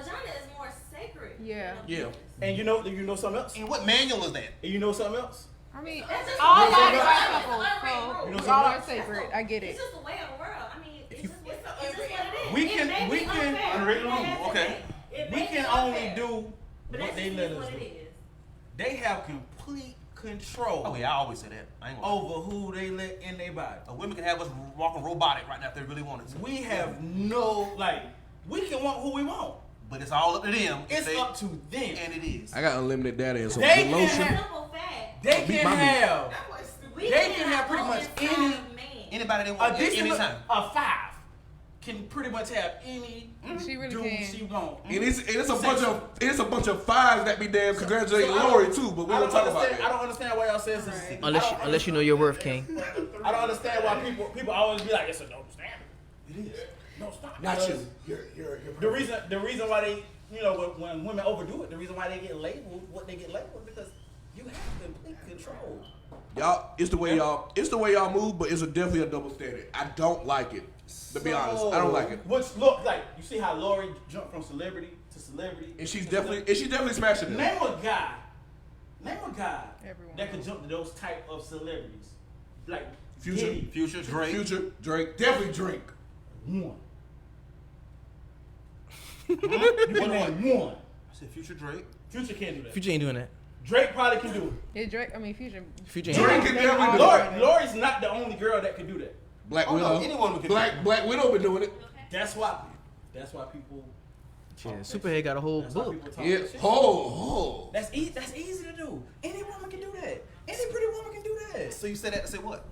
vagina is more sacred. Yeah. than a Yeah. penis. And you know something else? And what manual is that? And you know something else? I mean, It's just all the way bodies of are the equal, world. so You know all something are else? sacred. I get It's it. just the way of the world. I mean, it's just what it is. We It can- may we be can- unfair. Unwritten It rule, has to okay. be. It We may can be only unfair, do but what that's they just let us what do. it is. They have complete control Oh yeah, I always say that. I ain't gonna lie. over who they let in their body. Women can have us walking robotic right now if they really wanted to. We have no, like, we can want who we want. But it's all up to them. if It's they- up to them. And it is. I got unlimited data and some They good can lotion. have- Simple fact. They Beat can my meat. have We They can have pretty go much inside any- of man. Anybody they a want decent anytime. a 5 can pretty much have any She really dude can. she want. And it's a bunch of fives that be damn congratulating So I don't- Lori too, but we I don't talk about understand- I that. don't understand why y'all say this. Right. Unless you know your worth, King. I don't understand why people always be like, it's a double standard. It is. No, stop. Not Because you. You're The reason why they, when women overdo it, the reason why they get labeled what they get labeled because you have complete control. Y'all, it's the way y'all move, but it's definitely a double standard. I don't like it. To be honest, I don't like it. Which look like you see how Lori jumped from celebrity to celebrity, And she's definitely smashing it. Name a guy Everyone that could jump to those type of celebrities, like Future. Diddy. Future, Drake. Future, Drake, definitely Drake. One. You can name one. I said Future, Drake. Future can't do that. Future ain't doing that. Drake probably can do it. Yeah, Drake. I mean, Future. Future ain't. Drake can definitely do it. Lori's not the only girl that can do that. Black Oh, no, Widow. anyone can do Black Widow been doing it. That's why people. Yeah, Superhead got a whole That's why book. people talk Yeah. that shit. Oh. That's easy. That's easy to do. Any woman can do that. Any pretty woman can do that. So you said that to say what?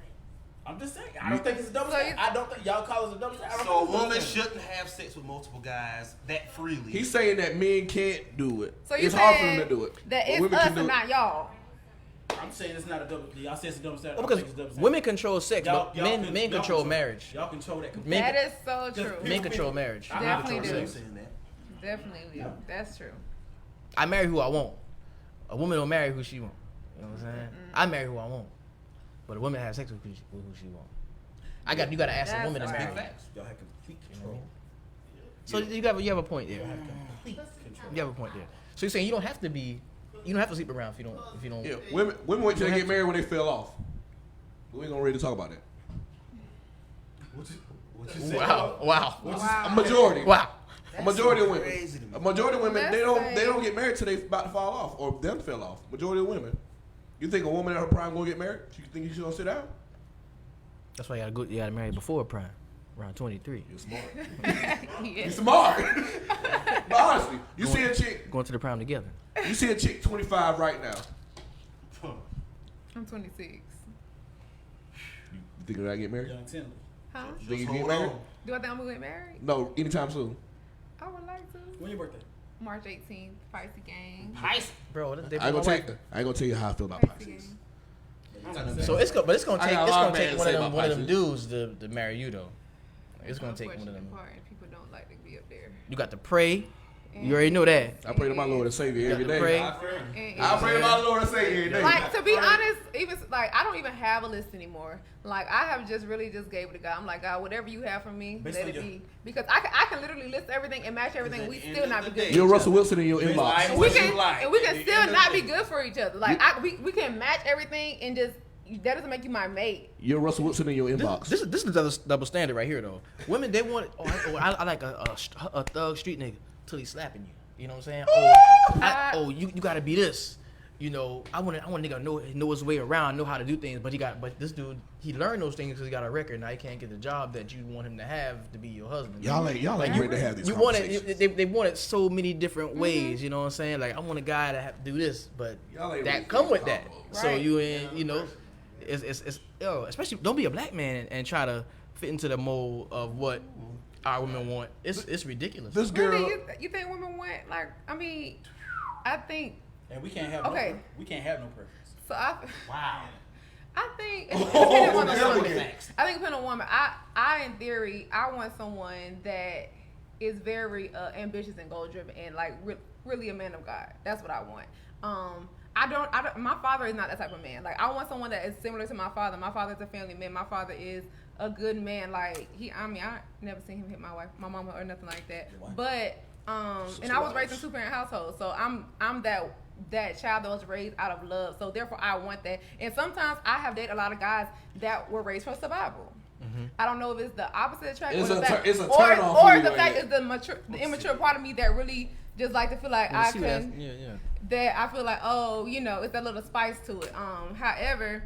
I'm just saying. I don't think it's a double standard. I don't think y'all call it a double standard. I don't So a think it's double woman standard. shouldn't have sex with multiple guys that freely. He's saying that men can't do it. So you It's hard for them saying to do it. that But it's women us can do and it. not y'all. I'm saying it's not a double. Y'all say it's a double standard. Well, I don't because think it's a double standard. women control sex, Y'all- but y'all men y'all control marriage. Y'all control that. Men- That is so Just true. Men control marriage. I- Definitely control do. sex. saying that. Definitely, that's true. I marry who I want. A woman don't marry who she want. You know what I'm saying? I marry who I want, but a woman has sex with who she want. You gotta ask a That's woman to right. marry. Facts. Y'all have complete control. So you have a point there. Complete control. You have a point there. So you're saying you don't have to sleep around if you don't. Yeah, women wait till they get married when they fell off. We ain't gonna really talk about that. What you say? Wow. A majority. Wow. A majority of crazy to me. women. A majority of women Let's they say- don't get married till they about to fall off or them fell off. Majority of women. You think a woman at her prime gonna get married? You think she's gonna sit down? That's why you gotta marry before prime, around 23. You're smart. Yeah. You're smart. But honestly, you see a chick. Going to the prime together. You see a chick 25 right now. I'm 26. You think you're gonna get married? Young Tender. Huh? You think you Hold get married? on. Do I think I'm gonna get married? No, anytime soon. I would like to. When your birthday? March 18th, Feisty Gang. Bro, I ain't gonna tell you how I feel about Feisty Pisces. Gang. So it's gonna I take got a lot of bad to one say of about them Pisces. dudes to marry you though. It's gonna take one of them. Unfortunate part, people don't like to be up there. You got to pray. You already know that. I pray to my Lord and Savior You got every to day. pray. And- I pray to my Lord and Savior every day. Like, to be honest, even like I don't even have a list anymore. Like, I have just really just gave it to God. I'm like, God, whatever you have for me, Based let on it your- be. Because I can literally list everything and match everything. We still not be good. You're Russell Wilson in your Based on- inbox. And we can still not be good for each other. Like, we can match everything and just that doesn't make you my mate. You're Russell Wilson in your inbox. This is the double standard right here though. Women they want. I like a thug street nigga till he's slapping you. You know what I'm saying? You gotta be this. you know, I want a nigga know his way around, know how to do things, but this dude, he learned those things because he got a record. Now he can't get the job that you want him to have to be your husband. Y'all ain't ready to have these you want conversations. it. They want it so many different ways. You know what I'm saying? Like I want a guy to have to do this, but that come with that. Right. So you ain't, you know, it's especially don't be a black man and try to fit into the mold of what our women want. It's ridiculous. This girl, Really, you think women want like? I mean, I think. And we can't have we can't have no preference. So Wow. I think Oh, I think depending on woman. I in theory, I want someone that is very ambitious and goal driven and like really a man of God. That's what I want. I don't. My father is not that type of man. Like I want someone that is similar to my father. My father's a family man. My father is a good man. Like I never seen him hit my wife, my mama, or nothing like that. But and I was raised in a 2-parent household, so I'm that child that was raised out of love. So therefore, I want that. And sometimes I have dated a lot of guys that were raised for survival. Mm-hmm. I don't know if it's the opposite attraction, It's or a the fact, it's a or turn off for you the right fact there. is the immature part of me that really just like to feel like I can. That I feel like, oh, you know, it's that little spice to it. However,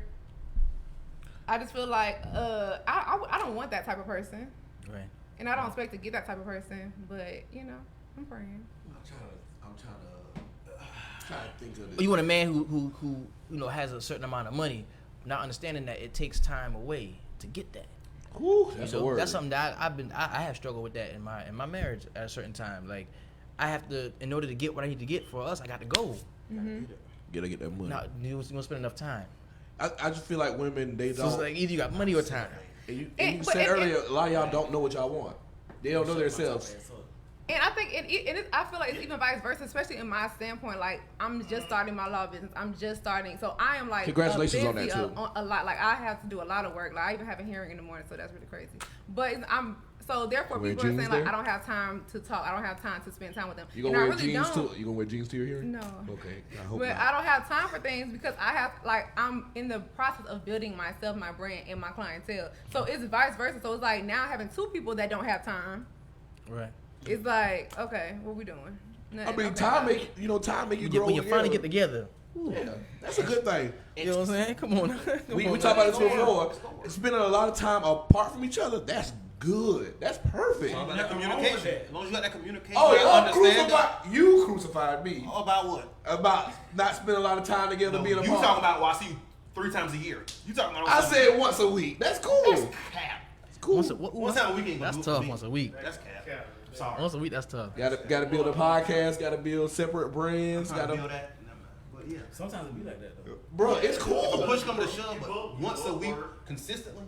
I just feel like I don't want that type of person, Right. and I don't expect to get that type of person. But you know, I'm praying. I'm trying to think of this. You want a man who you know has a certain amount of money, not understanding that it takes time away to get that. Whew, that's You know, a word. that's something that I have struggled with that in my marriage at a certain time. Like I have to, in order to get what I need to get for us, I got to go. Mm-hmm. Gotta get that money. Now you don't spend enough time. I just feel like women, they So don't. it's like either you got money or time. And you said earlier, a lot of y'all don't know what y'all want. They don't know themselves. And I think I feel like it's even vice versa, especially in my standpoint. Like I'm just starting my law business. I'm just starting, so I am like Congratulations on busy that, too. A lot. Like I have to do a lot of work. Like I even have a hearing in the morning, so that's really crazy. But so therefore You wear people are saying jeans like there? I don't have time to talk. I don't have time to spend time with them. You gonna and wear I really jeans don't. too? You gonna wear jeans to your hearing? No. Okay. I hope But not. I don't have time for things because I'm in the process of building myself, my brand, and my clientele. So it's vice versa. So it's like now having two people that don't have time. Right. It's like, okay, what we doing? I mean, time make you grow. When you finally get together. together. Yeah, that's a good thing. You know what I'm saying? Come on. We talked about this before. Spending a lot of time apart from each other. That's good. That's perfect. All about that communication. As long as you got that communication. Oh, understand you crucified me. About what? About not spending a lot of time together, being apart. You talking about, well, I see you 3 times a year. You talking about? I said once a week. That's cool. That's cap. That's cool. Once a week ain't That's gonna tough. be- Once a week. That's cap. Sorry. Once a week. That's tough. Got to build a podcast. Got to build separate brands. Trying Got to build to, that. But yeah. Sometimes it be like that though. bro. It's If a cool. push come to shove, but once a week consistently.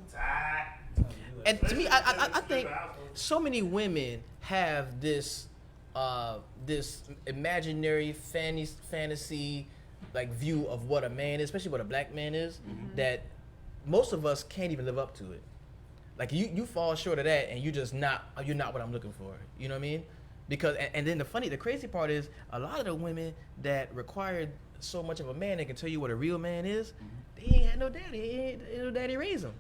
And to me, I think so many women have this this imaginary fantasy like view of what a man is, especially what a black man is, that most of us can't even live up to it. Like you fall short of that, and you're not what I'm looking for. You know what I mean? Because and then the crazy part is a lot of the women that require so much of a man that can tell you what a real man is, they ain't had no daddy. Ain't no daddy raised them.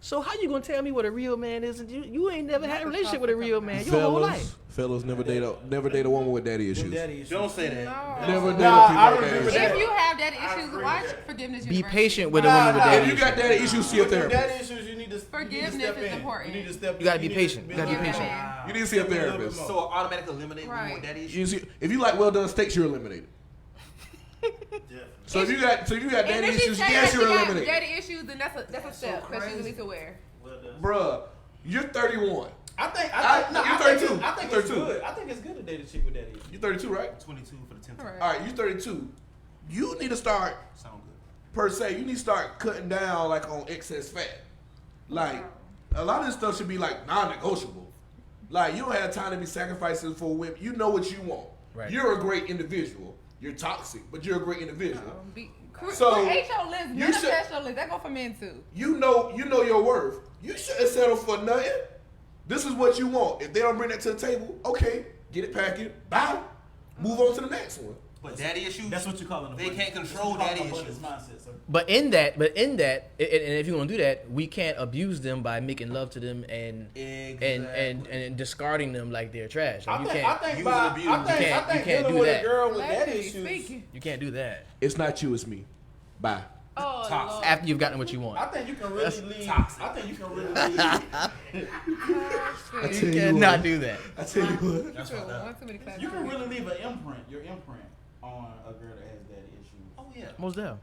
So how you gonna tell me what a real man is, and you ain't never had a relationship with a real man your whole life? Fellas, never date a woman with daddy issues. Don't say that. Never date Nah, a female I with daddy remember issues. that. If you have daddy issues, watch Forgiveness Be University. patient with a woman with daddy If you got issues. daddy issues, see a With your therapist. daddy issues, you need to Forgiveness step is in. important. You need to step. You gotta be need patient. to You gotta be be patient. Yeah. You need to see a Step in little therapist. bit So automatically eliminate Right. more daddy issues. You see, if you like well done steaks, you're eliminated. So if you got And daddy if she issues, say yes, that you're she got eliminated. daddy issues, then that's a step that she needs to wear. Bruh, you're 31. I think you're 32. I think You're it's 32. good. I think it's good to date a chick with daddy issues. You're 32, right? 22 for the 10th time. Right. All right, you're 32. You need to start, Sound good. per se, you need to start cutting down like on excess fat. Like, a lot of this stuff should be like non-negotiable. Like, you don't have time to be sacrificing for women. You know what you want. Right. You're a great individual. You're toxic, but you're a great individual. So, So, create your list. you Manifest your list. That go for men too. You know your worth. You shouldn't settle for nothing. This is what you want. If they don't bring that to the table, okay, get it packing. Bye. Move on to the next one. But daddy issues. That's what you call it. They can't control daddy issues. Mindset, sir. But in that, and if you want to do that, we can't abuse them by making love to them and discarding them like they're trash. Like, I think dealing do with that. a girl with daddy issues. You can't do that. It's not you, it's me. Bye. Oh, Toxic. After you've gotten what you want. I think you can really leave. toxic. I think you can really leave. You cannot do that. I tell you what. That's what that. You can really leave an imprint, your imprint, on a girl that has daddy issues. Oh yeah. Most definitely.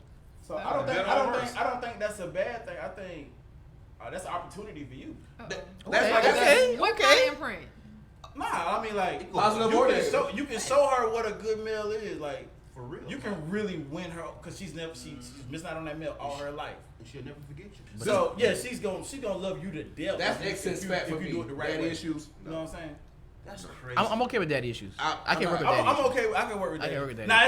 So I don't think that's a bad thing. I think that's an opportunity for you. What kind of imprint? Nah, I mean like Positive you or can negative. you can show her what a good male is. Like For real. you can really win her because she's missing out on that male all her life. And she'll never forget you. So yeah, she's gonna love you to death. That's if you- excess if you- fat if for you me. do it the right Daddy way. issues. You know what I'm saying? That's crazy. I'm okay with daddy issues. I can work with daddy I'm issues. okay. I can work with I that. can work with that. Nah,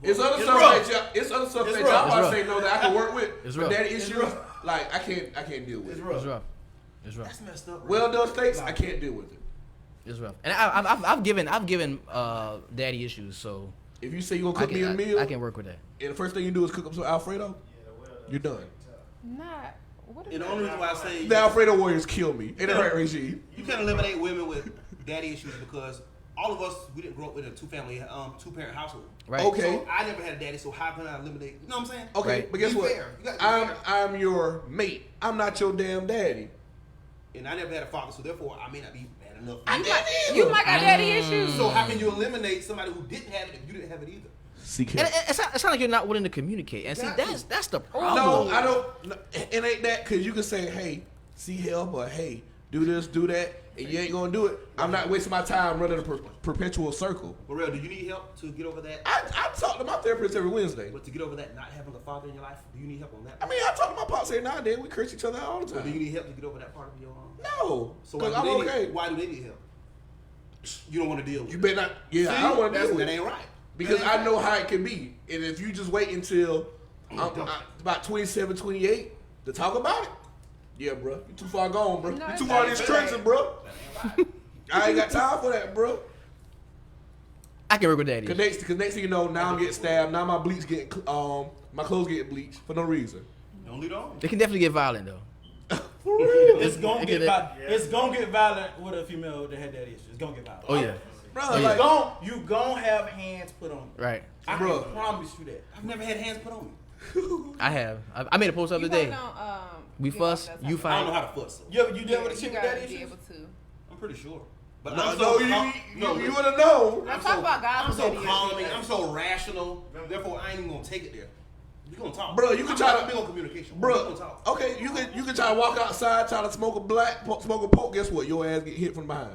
It's other stuff rough. that it's other stuff It's that rough. y'all It's might rough. say no that I can work with. It's But rough. daddy It's issues, rough. like I can't deal with It's it. rough. It's rough. It's rough. That's messed up. Well done steaks, I can't deal with it. It's rough. And I've given daddy issues, so If you say you're gonna cook me a meal, I can work with that. and the first thing you do is cook up some Alfredo, you're done. Not. What is And the that? only reason why I say The Alfredo Warriors kill me. Ain't that right, Reggie? you can't eliminate women with daddy issues because all of us we didn't grow up with a two parent household. Right. Okay. So I never had a daddy, so how can I eliminate? You know what I'm saying? Okay, Right. but guess Be what? fair. You gotta be fair. I'm your mate. I'm not your damn daddy. And I never had a father, so therefore I may not be bad enough. You might got daddy issues. So how can you eliminate somebody who didn't have it if you didn't have it either? CK. And it's not like you're not willing to communicate. And see, that's the problem. No, I don't. No, it ain't that because you can say, "Hey, see help," or "Hey, do this, do that," and you ain't gonna do it. I'm not wasting my time running a perpetual circle. For real, do you need help to get over that? I talk to my therapist every Wednesday. But to get over that, not having a father in your life, do you need help on that? I mean, I talk to my pops every now and then. We curse each other all the So do you time. need help to get over that part of your No, So because why do I'm they okay. Why do they need help? You don't want to deal with You it. better not. Yeah, I don't want to That's- do That it ain't right. because That ain't I know right. how it can be. And if you just wait until I'm about 27, 28 to talk about it, yeah, bro, you too far gone, bro. No, You too it's far in not. these trenches, bro. I ain't got time for that, bro. I can work with daddy. Cause next thing you know, now I'm getting stabbed. Now my bleach getting my clothes getting bleached for no reason. Don't lead on. They can definitely get violent though. It's gonna get it's gonna get violent with a female that had daddy issues. It's gonna get violent. Oh yeah. Bro, You like, gonna have hands put on you. Right. I Bro. can promise you that. I've never had hands put on me. I have. I made a post the other You day. probably don't, We get fuss. off that You topic. I don't know fight. how to fuss. So. You dealt with a You chick with gotta daddy be issues? able to. I'm pretty sure. But no, I'm no, so you listen. would have known. Let's talk about guys I'm with so daddy calming. issues. I'm so rational. Therefore, I ain't even gonna take it there. You gonna talk, Bro, you can try to be on communication. You Bro, gonna talk. okay, you can try to walk outside, try to smoke a smoke a poke. Guess what? Your ass get hit from behind.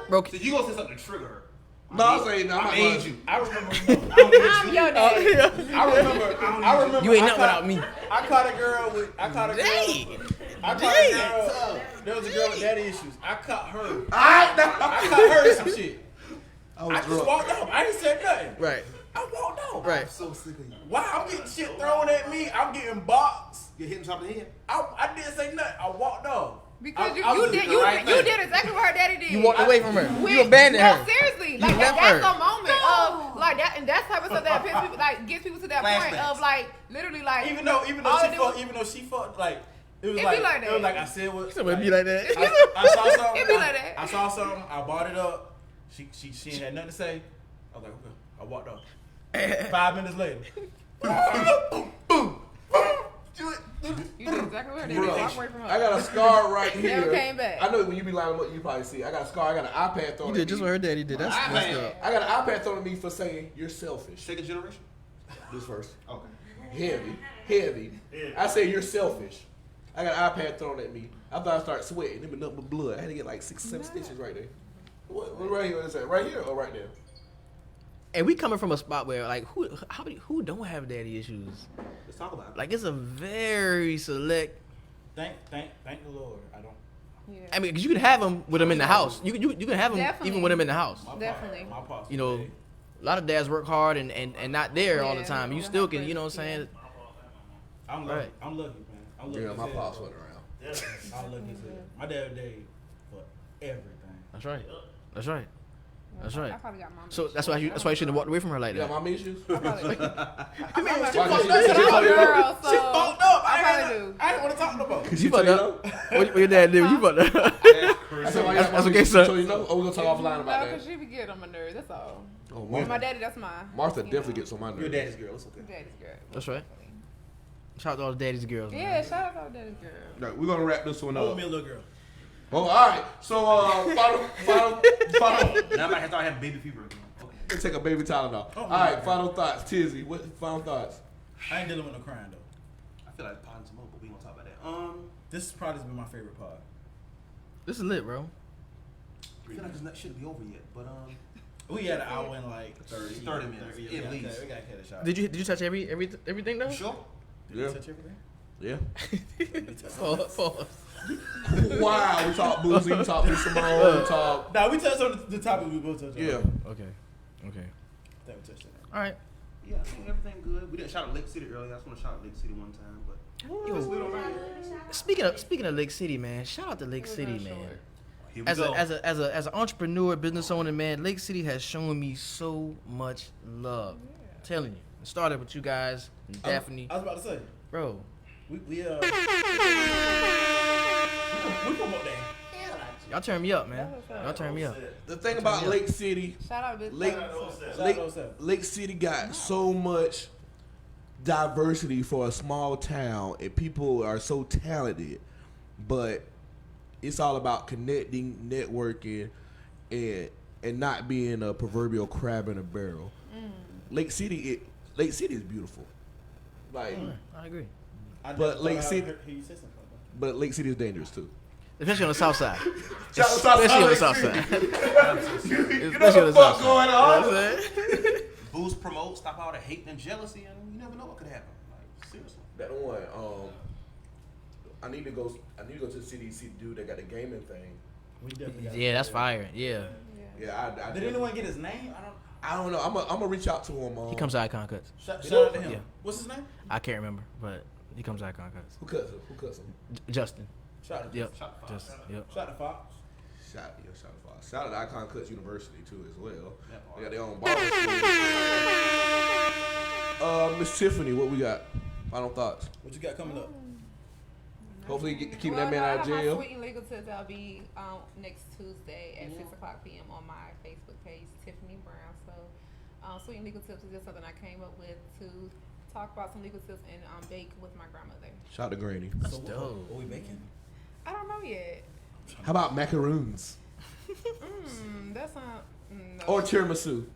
Bro, So you gonna say something to trigger her? No, I'm saying no. I made you. I remember. I'm your daddy. I remember. you ain't I nothing caught- without me. I caught a girl with. I caught a girl. I caught a girl. There was a girl with daddy issues. I caught her. I caught her in some shit. I just drunk. walked off. I ain't said nothing. Right. I walked off. Right. I'm so sick of you. Why I'm getting shit thrown at me? I'm getting boxed. You hit him top of the head. I didn't say nothing. I walked off. Because I was you doing the right thing. did exactly what her daddy did. You walked away from her. When- You abandoned no, her. seriously. You Like left that's her. the moment of like that, and that's type of stuff that pisses people, like gets people to that point Flashbacks. of like literally like Even though all she it fucked, was- even though she fucked, like it was It be like, like it was that. like I said what. So it be like that. I saw something. It be like that. I saw something. I bought it up. She ain't had nothing to say. I was like, okay. I walked off. 5 minutes later. you did exactly what her daddy Bro, did. Walk away from her. I got a scar right here. Never came back. I know when you be lining up, you probably see. I got a scar. I got an iPad thrown. You at did just me. what her daddy did. That's messed up. I got an iPad thrown at me for saying you're selfish. Second generation. This first. Okay. Heavy. I say you're selfish. I got an iPad thrown at me. I thought I started sweating. It been nothing but blood. I had to get like 6, 7 stitches right there. What right here? What is that? Right here or right there? And we coming from a spot where like who don't have daddy issues? Let's talk about it. Like it's a very select. Thank the Lord. I don't. Yeah. I mean, 'cause you can have them with them in the house. You can have them Definitely. even with them in the house. Definitely. My pops. You know, a lot of dads work hard and not there all the Yeah. time. You still can, you know what I'm saying? I'm lucky. Right. I'm lucky, man. I'm lucky. Yeah, as my hell, pops bro. went around. I'm lucky as hell. My dad for everything. That's right. That's right. That's right. I probably got mom. So that's why you shouldn't have walked away from her like You got that. mommy issues? I probably. I mean, I'm she a fucked up. girl, so She fucked up. I I probably do. didn't want to talk no more. You fucked up. What your dad did? You fucked up. That's okay, sir. So you know, or we gonna talk offline No, about because that. she be getting on my nerves. That's all. Oh, And Martha, my daddy, that's mine. Martha definitely gets on my nerves. Your daddy's girl. It's okay. Daddy's girl. That's right. Shout out to all the daddy's girls. Man. Yeah, shout out to all daddy's girl. Right, we're gonna wrap this one Oh, up. me a little girl. Oh, all right. So, final. Now I might have to have baby fever again. Okay. Take a baby Tylenol. Oh, All right, final thoughts. Tizzy, what final thoughts? I ain't dealing with no crying though. I feel like potting some more, but we gonna talk about that. This has probably been my favorite pod. This is lit, bro. I feel like it's not shouldn't be over yet, but We had an hour and like 30 minutes, yeah, at least. We gotta cut a shot. Did you touch everything though? You sure? Did you touch everything? Yeah. Pause. Wow, we talked Boozy, we talked Miss Simone, we talked. Nah, we touched on the topic we both touched on. Yeah. Okay. I think we touched on that. All right. Yeah, I think everything good. We didn't shout out Lake City earlier. I just want to shout out Lake City one time, but Speaking of Lake City, man, shout out to Lake City, man. here we As go. an entrepreneur, business owner, man, Lake City has shown me so much love. I'm telling you, it started with you guys, and Daphne, I was about to say, bro. we promote that. Y'all turn me up, man. Y'all turn me up. The thing about Lake City, Shout out to Lake City got so much diversity for a small town, and people are so talented, but it's all about connecting, networking, and not being a proverbial crab in a barrel. Lake City is beautiful. Like, I agree. But Lake City is dangerous too. Especially on the south side. Especially on the south side. You know what the fuck going on? You know what I'm saying? Boost, promote, stop all the hate and jealousy, and you never know what could happen. Like, seriously. That one. I need to go to the CDC dude that got the gaming thing. We definitely got Yeah, that's fire. Yeah. Yeah, I Did anyone get his name? I don't know. I'm gonna reach out to him. He comes to Icon Cuts. Shout out to him. Yeah. What's his name? I can't remember, but he comes to Icon Cuts. Who cuts him? Justin. Shout out to Yep. Fox. Justin. Yep. Shout out to Fox. Shout out Fox. Shout out to Icon Cuts University too as well. Yeah, They got their own barber school. Miss Tiffany, what we got? Final thoughts. What you got coming up? Hopefully, keeping that man out of My jail. Sweet and Legal Tips, I'll be next Tuesday at 6:00 p.m. on my Facebook page, Tiffany Brown. So, Sweet and Legal Tips is just something I came up with to talk about some legal tips and bake with my grandmother. Shout out to Granny. So what we making? I don't know yet. How about macaroons That's not. No. or tiramisu?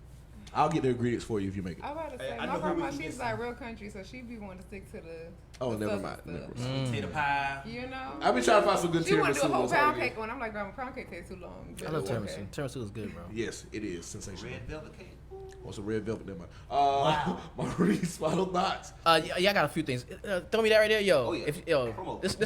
I'll get the ingredients for you if you make it. I was about to say, I my know who grandma, we can she's get like real country, so she be wanting to stick to the. Oh, the never southern mind. stuff. Potato pie. You know. I've been trying to find some good She want to do a tiramisu. whole That's all pound it is. cake one. I'm like, grandma, pound cake takes too long. I love Okay. tiramisu. Tiramisu is good, bro. Yes, it is sensational. Red velvet cake. What's a red velvet? Never mind. Maurice, final thoughts. Yeah, I got a few things. Throw me that right there, yo. Oh, yeah. Promo. This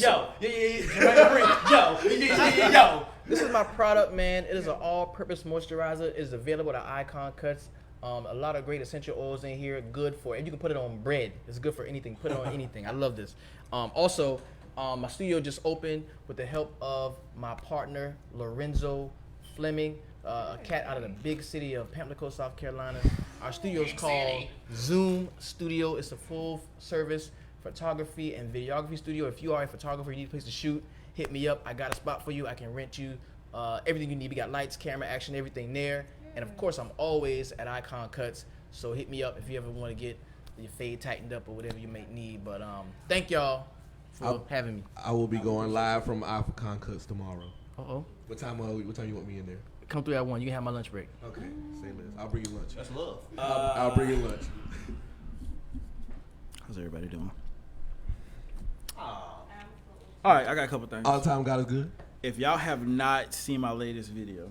Yo. This is my product, man. It is an all-purpose moisturizer. It is available at Icon Cuts. A lot of great essential oils in here. Good for, and you can put it on bread. It's good for anything. Put it on anything. I love this. Also, my studio just opened with the help of my partner Lorenzo Fleming, a cat out of the big city of Pamlico, South Carolina. Our studio is called Zoom Studio. It's a full-service photography and videography studio. If you are a photographer, you need a place to shoot, hit me up. I got a spot for you. I can rent you everything you need. We got lights, camera, action, everything there. And of course, I'm always at Icon Cuts, so hit me up if you ever want to get your fade tightened up or whatever you may need. But thank y'all for having me. I will be going live from Icon Cuts tomorrow. Uh-oh. What time you want me in there? Come through at 1. You can have my lunch break. Okay, say less. I'll bring you lunch. That's love. I'll bring you lunch. How's everybody doing? All right, I got a couple things. All the time God is good. If y'all have not seen my latest video,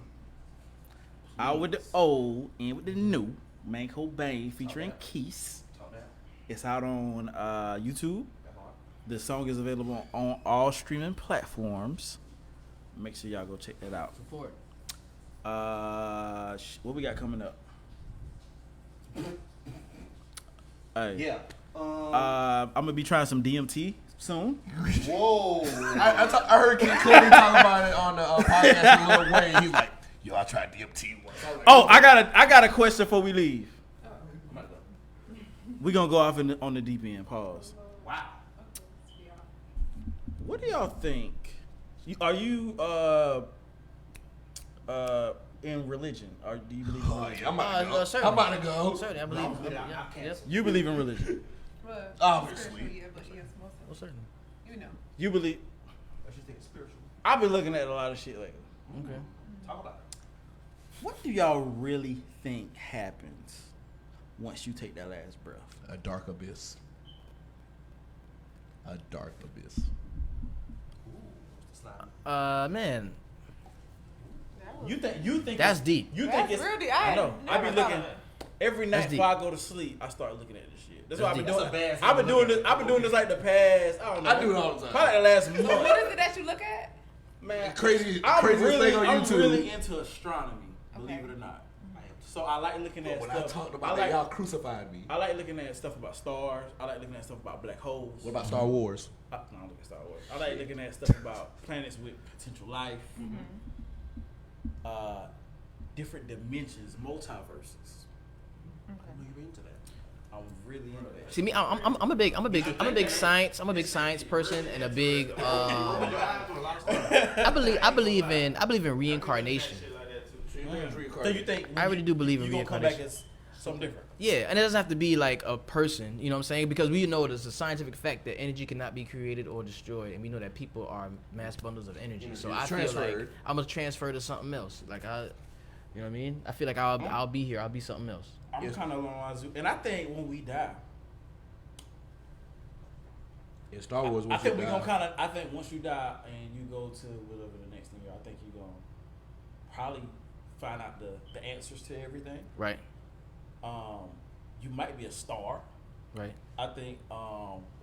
out with the old and with the new, Manco Bane featuring Keys. It's out on YouTube. The song is available on all streaming platforms. Make sure y'all go check that out. Support. What we got coming up? Hey. Yeah. I'm gonna be trying some DMT soon. Whoa. I heard Kid Cudi talking about it on the podcast with Lil Wayne. He's like, yo, I I tried DMT once. Oh, I got a question before we leave. We gonna go off on the deep end. Pause. Wow. What do y'all think? Are you in religion? Or do you believe in religion? I'm about to go. Certainly. I'm about to go. Certainly, I believe. Yep. You believe in religion? Obviously. Yeah, but yes, most of Well, certainly. you know. You believe? I should think it's spiritual. I've been looking at a lot of shit lately. Okay. Talk about it. What do y'all really think happens once you take that last breath? A dark abyss. A dark abyss. Man, You think that's it's- deep. You That's think it's really- I know. I never be thought looking of it. every That's night deep. before I go to sleep. I start looking at this shit. That's what I've been That's doing. deep. That's a bad I've been thing doing to this. look I've been doing this like the past. I don't know. I do it all the time. Probably the last So month. what is it that you look at? Man, Crazy I'm thing on I'm YouTube. really into astronomy. Believe Okay. it or not. So I like looking at When stuff. I talked about I that, like, y'all crucified me. I like looking at stuff about stars. I like looking at stuff about black holes. What about Star Wars? No, I don't look at Star Wars. I like looking at stuff about planets with potential life, different dimensions, multiverses. You into that? I'm really into that. See me, I'm a big science. I'm a big science person and a big. I believe in reincarnation. So you think? I really do believe in you gonna come back reincarnation. as something different? Yeah, and it doesn't have to be like a person, you know what I'm saying? Because we know there's a scientific fact that energy cannot be created or destroyed, and we know that people are mass bundles of energy. So I feel like transferred. I'm gonna transfer to something else. Like you know what I mean? I feel like I'll be here. I'll be something else. I'm kind of along lines, and I think when we die, In Star Wars, I think we gonna kind of. I think once you the and you go to whatever the next thing, I think you gonna probably find out the answers to everything. Right. You might be a star. Right. I think.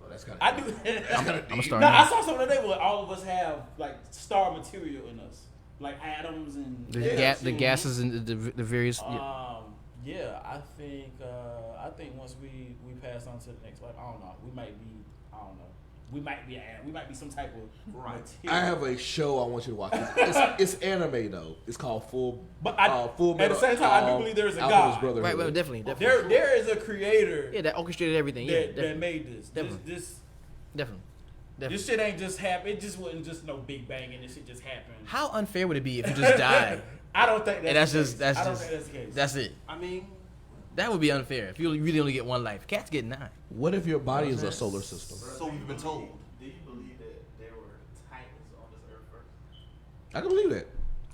that's kind of. I do. I'm a star. No, now. I saw something today where all of us have like star material in us, like atoms and The gases and the various. Yeah, I think once we pass on to the next life, I don't know. We might be. I don't know. We might be some type of material. I have a show I want you to watch. It's anime though. It's called Full. But Full at Metal, the same time, I do believe there is a Alchemist God. Brotherhood. Right. Definitely. There is a creator. Yeah, that orchestrated everything. Yeah, that definitely. made this. Definitely. This Definitely. shit ain't just happen. It just wasn't just no big bang and this shit just happened. How unfair would it be if you just died? I don't think And that's that's just the case. I don't think that's the case. That's it. I mean, That would be unfair if you really only get one life. Cats get 9. What if your body is a solar system? so we've been told. Do you believe that there were titans on this earth first? I can believe that.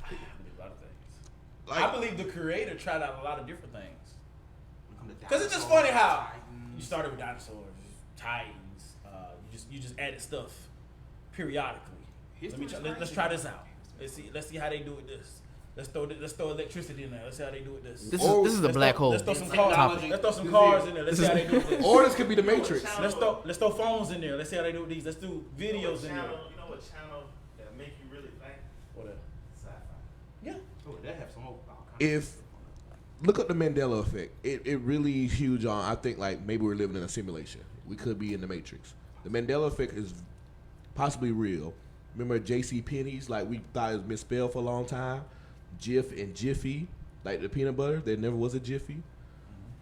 I believe a lot of things. Like- I believe the creator tried out a lot of different things. When it comes to Because it's just dinosaurs, funny how Titans. you started with dinosaurs, titans. You just added stuff periodically. Let's try this out. Let's see how they do with this. Let's throw electricity in there. Let's see how they do with this. This is the black hole. Let's throw some cars. Technology. Let's throw some cars in there. Let's see how they do with this. Or this could be the Matrix. Let's throw phones in there. Let's see how they do with these. Let's do videos in there. You know what channel that make you really think? Whatever. Sci-fi. Yeah. Oh, they have some all kinds of If stuff on look up the Mandela effect, it really is huge on. I think like maybe we're living in a simulation. We could be in the Matrix. The Mandela effect is possibly real. Remember J.C. Penney's? Like we thought it was misspelled for a long time. Jif and Jiffy, like the peanut butter. There never was a Jiffy.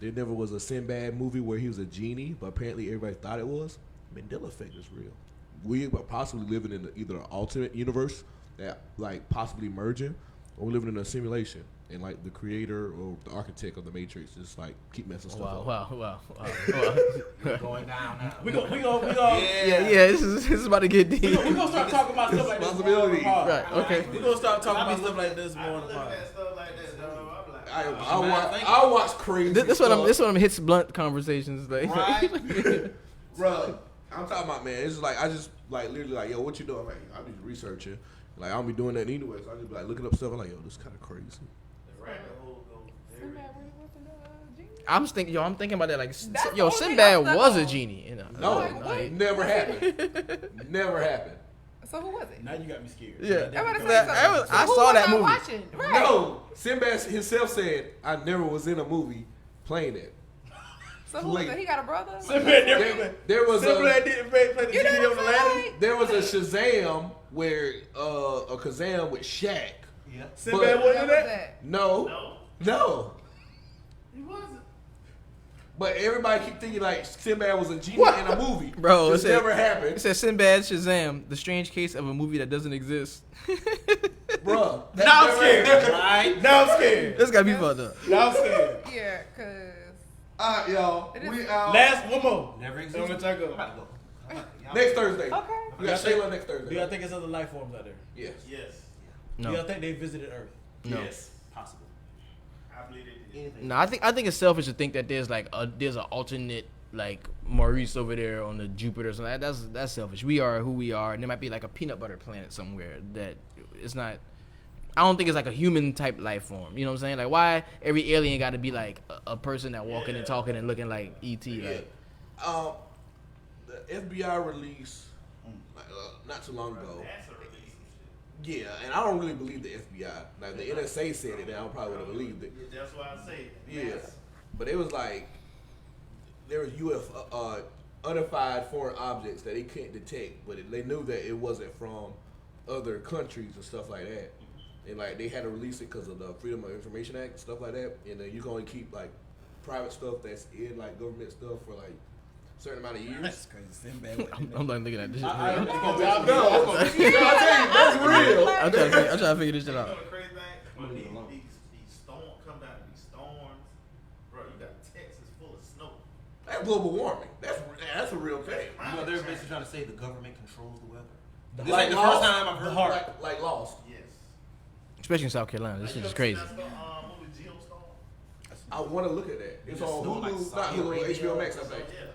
There never was a Sinbad movie where he was a genie, but apparently everybody thought it was. Mandela effect is real. We are possibly living in either an alternate universe that like possibly merging, or we're living in a simulation. And like the creator or the architect of the Matrix just like keep messing stuff up. Wow. it. Going down now. We go. Yeah. This is about to get deep. We gonna start talking about stuff like this. Responsibility. Right. Okay. We gonna start talking about stuff like this more I'm on the looking pod. at stuff like that, though. I'm like, I watch crazy. This stuff. one hits blunt conversations. Like, Right, bro. I'm talking about, man. It's just like I just like literally like, yo, what you doing? I'm like, I'll be researching. Like I don't be doing that anyway. So I just be like looking up stuff. I'm like, yo, this kind of crazy. the rabbit hole goes very I'm thinking about that. Like, That's the yo, only thing Sinbad I'm stuck was a on. genie. You know? No, Like, what? never happened. Never happened. So who was it? Now you got me scared. Yeah. I'm about to say That- something. I was- I So who saw was that I movie. Watching? Right. No, Sinbad himself said, I never was in a movie playing it. So who was it? He got a brother? There was Sinbad a didn't play the genie on the ladder. there was a Shazam where a Kazam with Shaq Yeah. Sinbad wasn't in What was that? that? No. He wasn't. But everybody keep thinking like Sinbad was a genie in a movie. Bro, It's never happened. It says Sinbad Shazam, the strange case of a movie that doesn't exist. Bruh. Now I'm scared. Now I'm scared. This gotta be fucked up. Now I'm scared. Yeah, cause Alright, y'all. It is- We out. Last one more. Never I'm existed. gonna check I'm up. about to go. Next Thursday. okay. We got Shayla next Thursday. Do y'all think there's other life forms out there? Yes. Yes. Do y'all No, think they visited Earth? no. Yes. Possible. I believe they did. Anything. No, I think it's selfish to think that there's like there's an alternate like Maurice over there on the Jupiter or something. That's selfish. We are who we are, and there might be like a peanut butter planet somewhere that it's not. I don't think it's like a human type life form. You know what I'm saying? Like why every alien got to be like a person that walking and talking and looking like ET? Like The FBI released not too long ago. NASA released some shit. Yeah, and I don't really believe the FBI. Like the NSA said it, and I probably would have believed it. Yeah, that's why I say it. Yeah, NASA. but it was like there was unified foreign objects that they couldn't detect, but they knew that it wasn't from other countries and stuff like that. And like they had to release it because of the Freedom of Information Act and stuff like that. And then you can only keep like private stuff that's in like government stuff for like a certain amount of years. That's crazy. Sinbad. I'm like looking at this shit. I I'm That's real. trying to figure this shit You know out. the crazy thing? When these storms come down, these storms, bro, you got Texas full of snow. That's global warming. That's a real thing. You know, they're basically trying to say the government controls the weather. This Like ain't the Lost? first time I've heard Like Lost. Yes. Especially in South Carolina, this shit is crazy. That's the movie Geostorm. I want to look at that. It's Just on snow like Hulu, not Saudi Hulu, Arabia HBO Max. I or think. Yeah.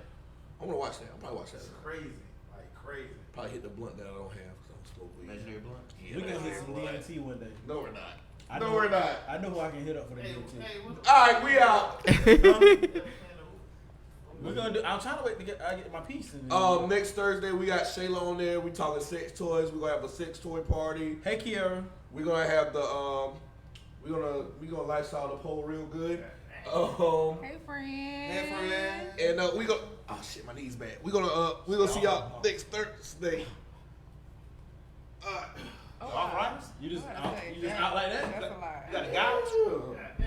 I want to watch that. I'll probably watch that. It's crazy. Like crazy. Probably hit the blunt that I don't have because I'm smoking weed. Imaginary blunt. We can hit some DMT one day. No, we're not. I No, know- we're not. I know who I can hit up for the Hey, DMT. hey, what All right, we out. We're gonna do. I'm trying to wait to get my piece. In Next Thursday we got Shayla on there. We talking sex toys. We're gonna have a sex toy party. Hey, Ciara. We're gonna have the we're gonna lifestyle the pole real good. Hey, friend. And we go. Oh shit, my knees bad. We're gonna see y'all next Thursday. All right. You just out like that. That's a lie. You got a gouge?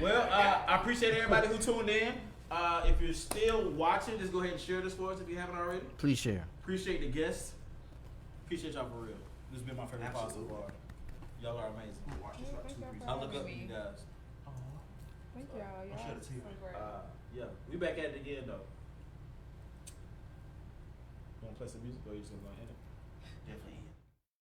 Well, I appreciate everybody who tuned in. If you're still watching, just go ahead and share this for us if you haven't already. Please share. Appreciate the guests. Appreciate y'all for real. This has been my favorite pod so far. Y'all are amazing. Watch this like 2, 3 I look up to you guys. Thank y'all. Y'all share the TV. so great. Yeah, we back at it again though. Want to play some music or you just gonna end it? Definitely.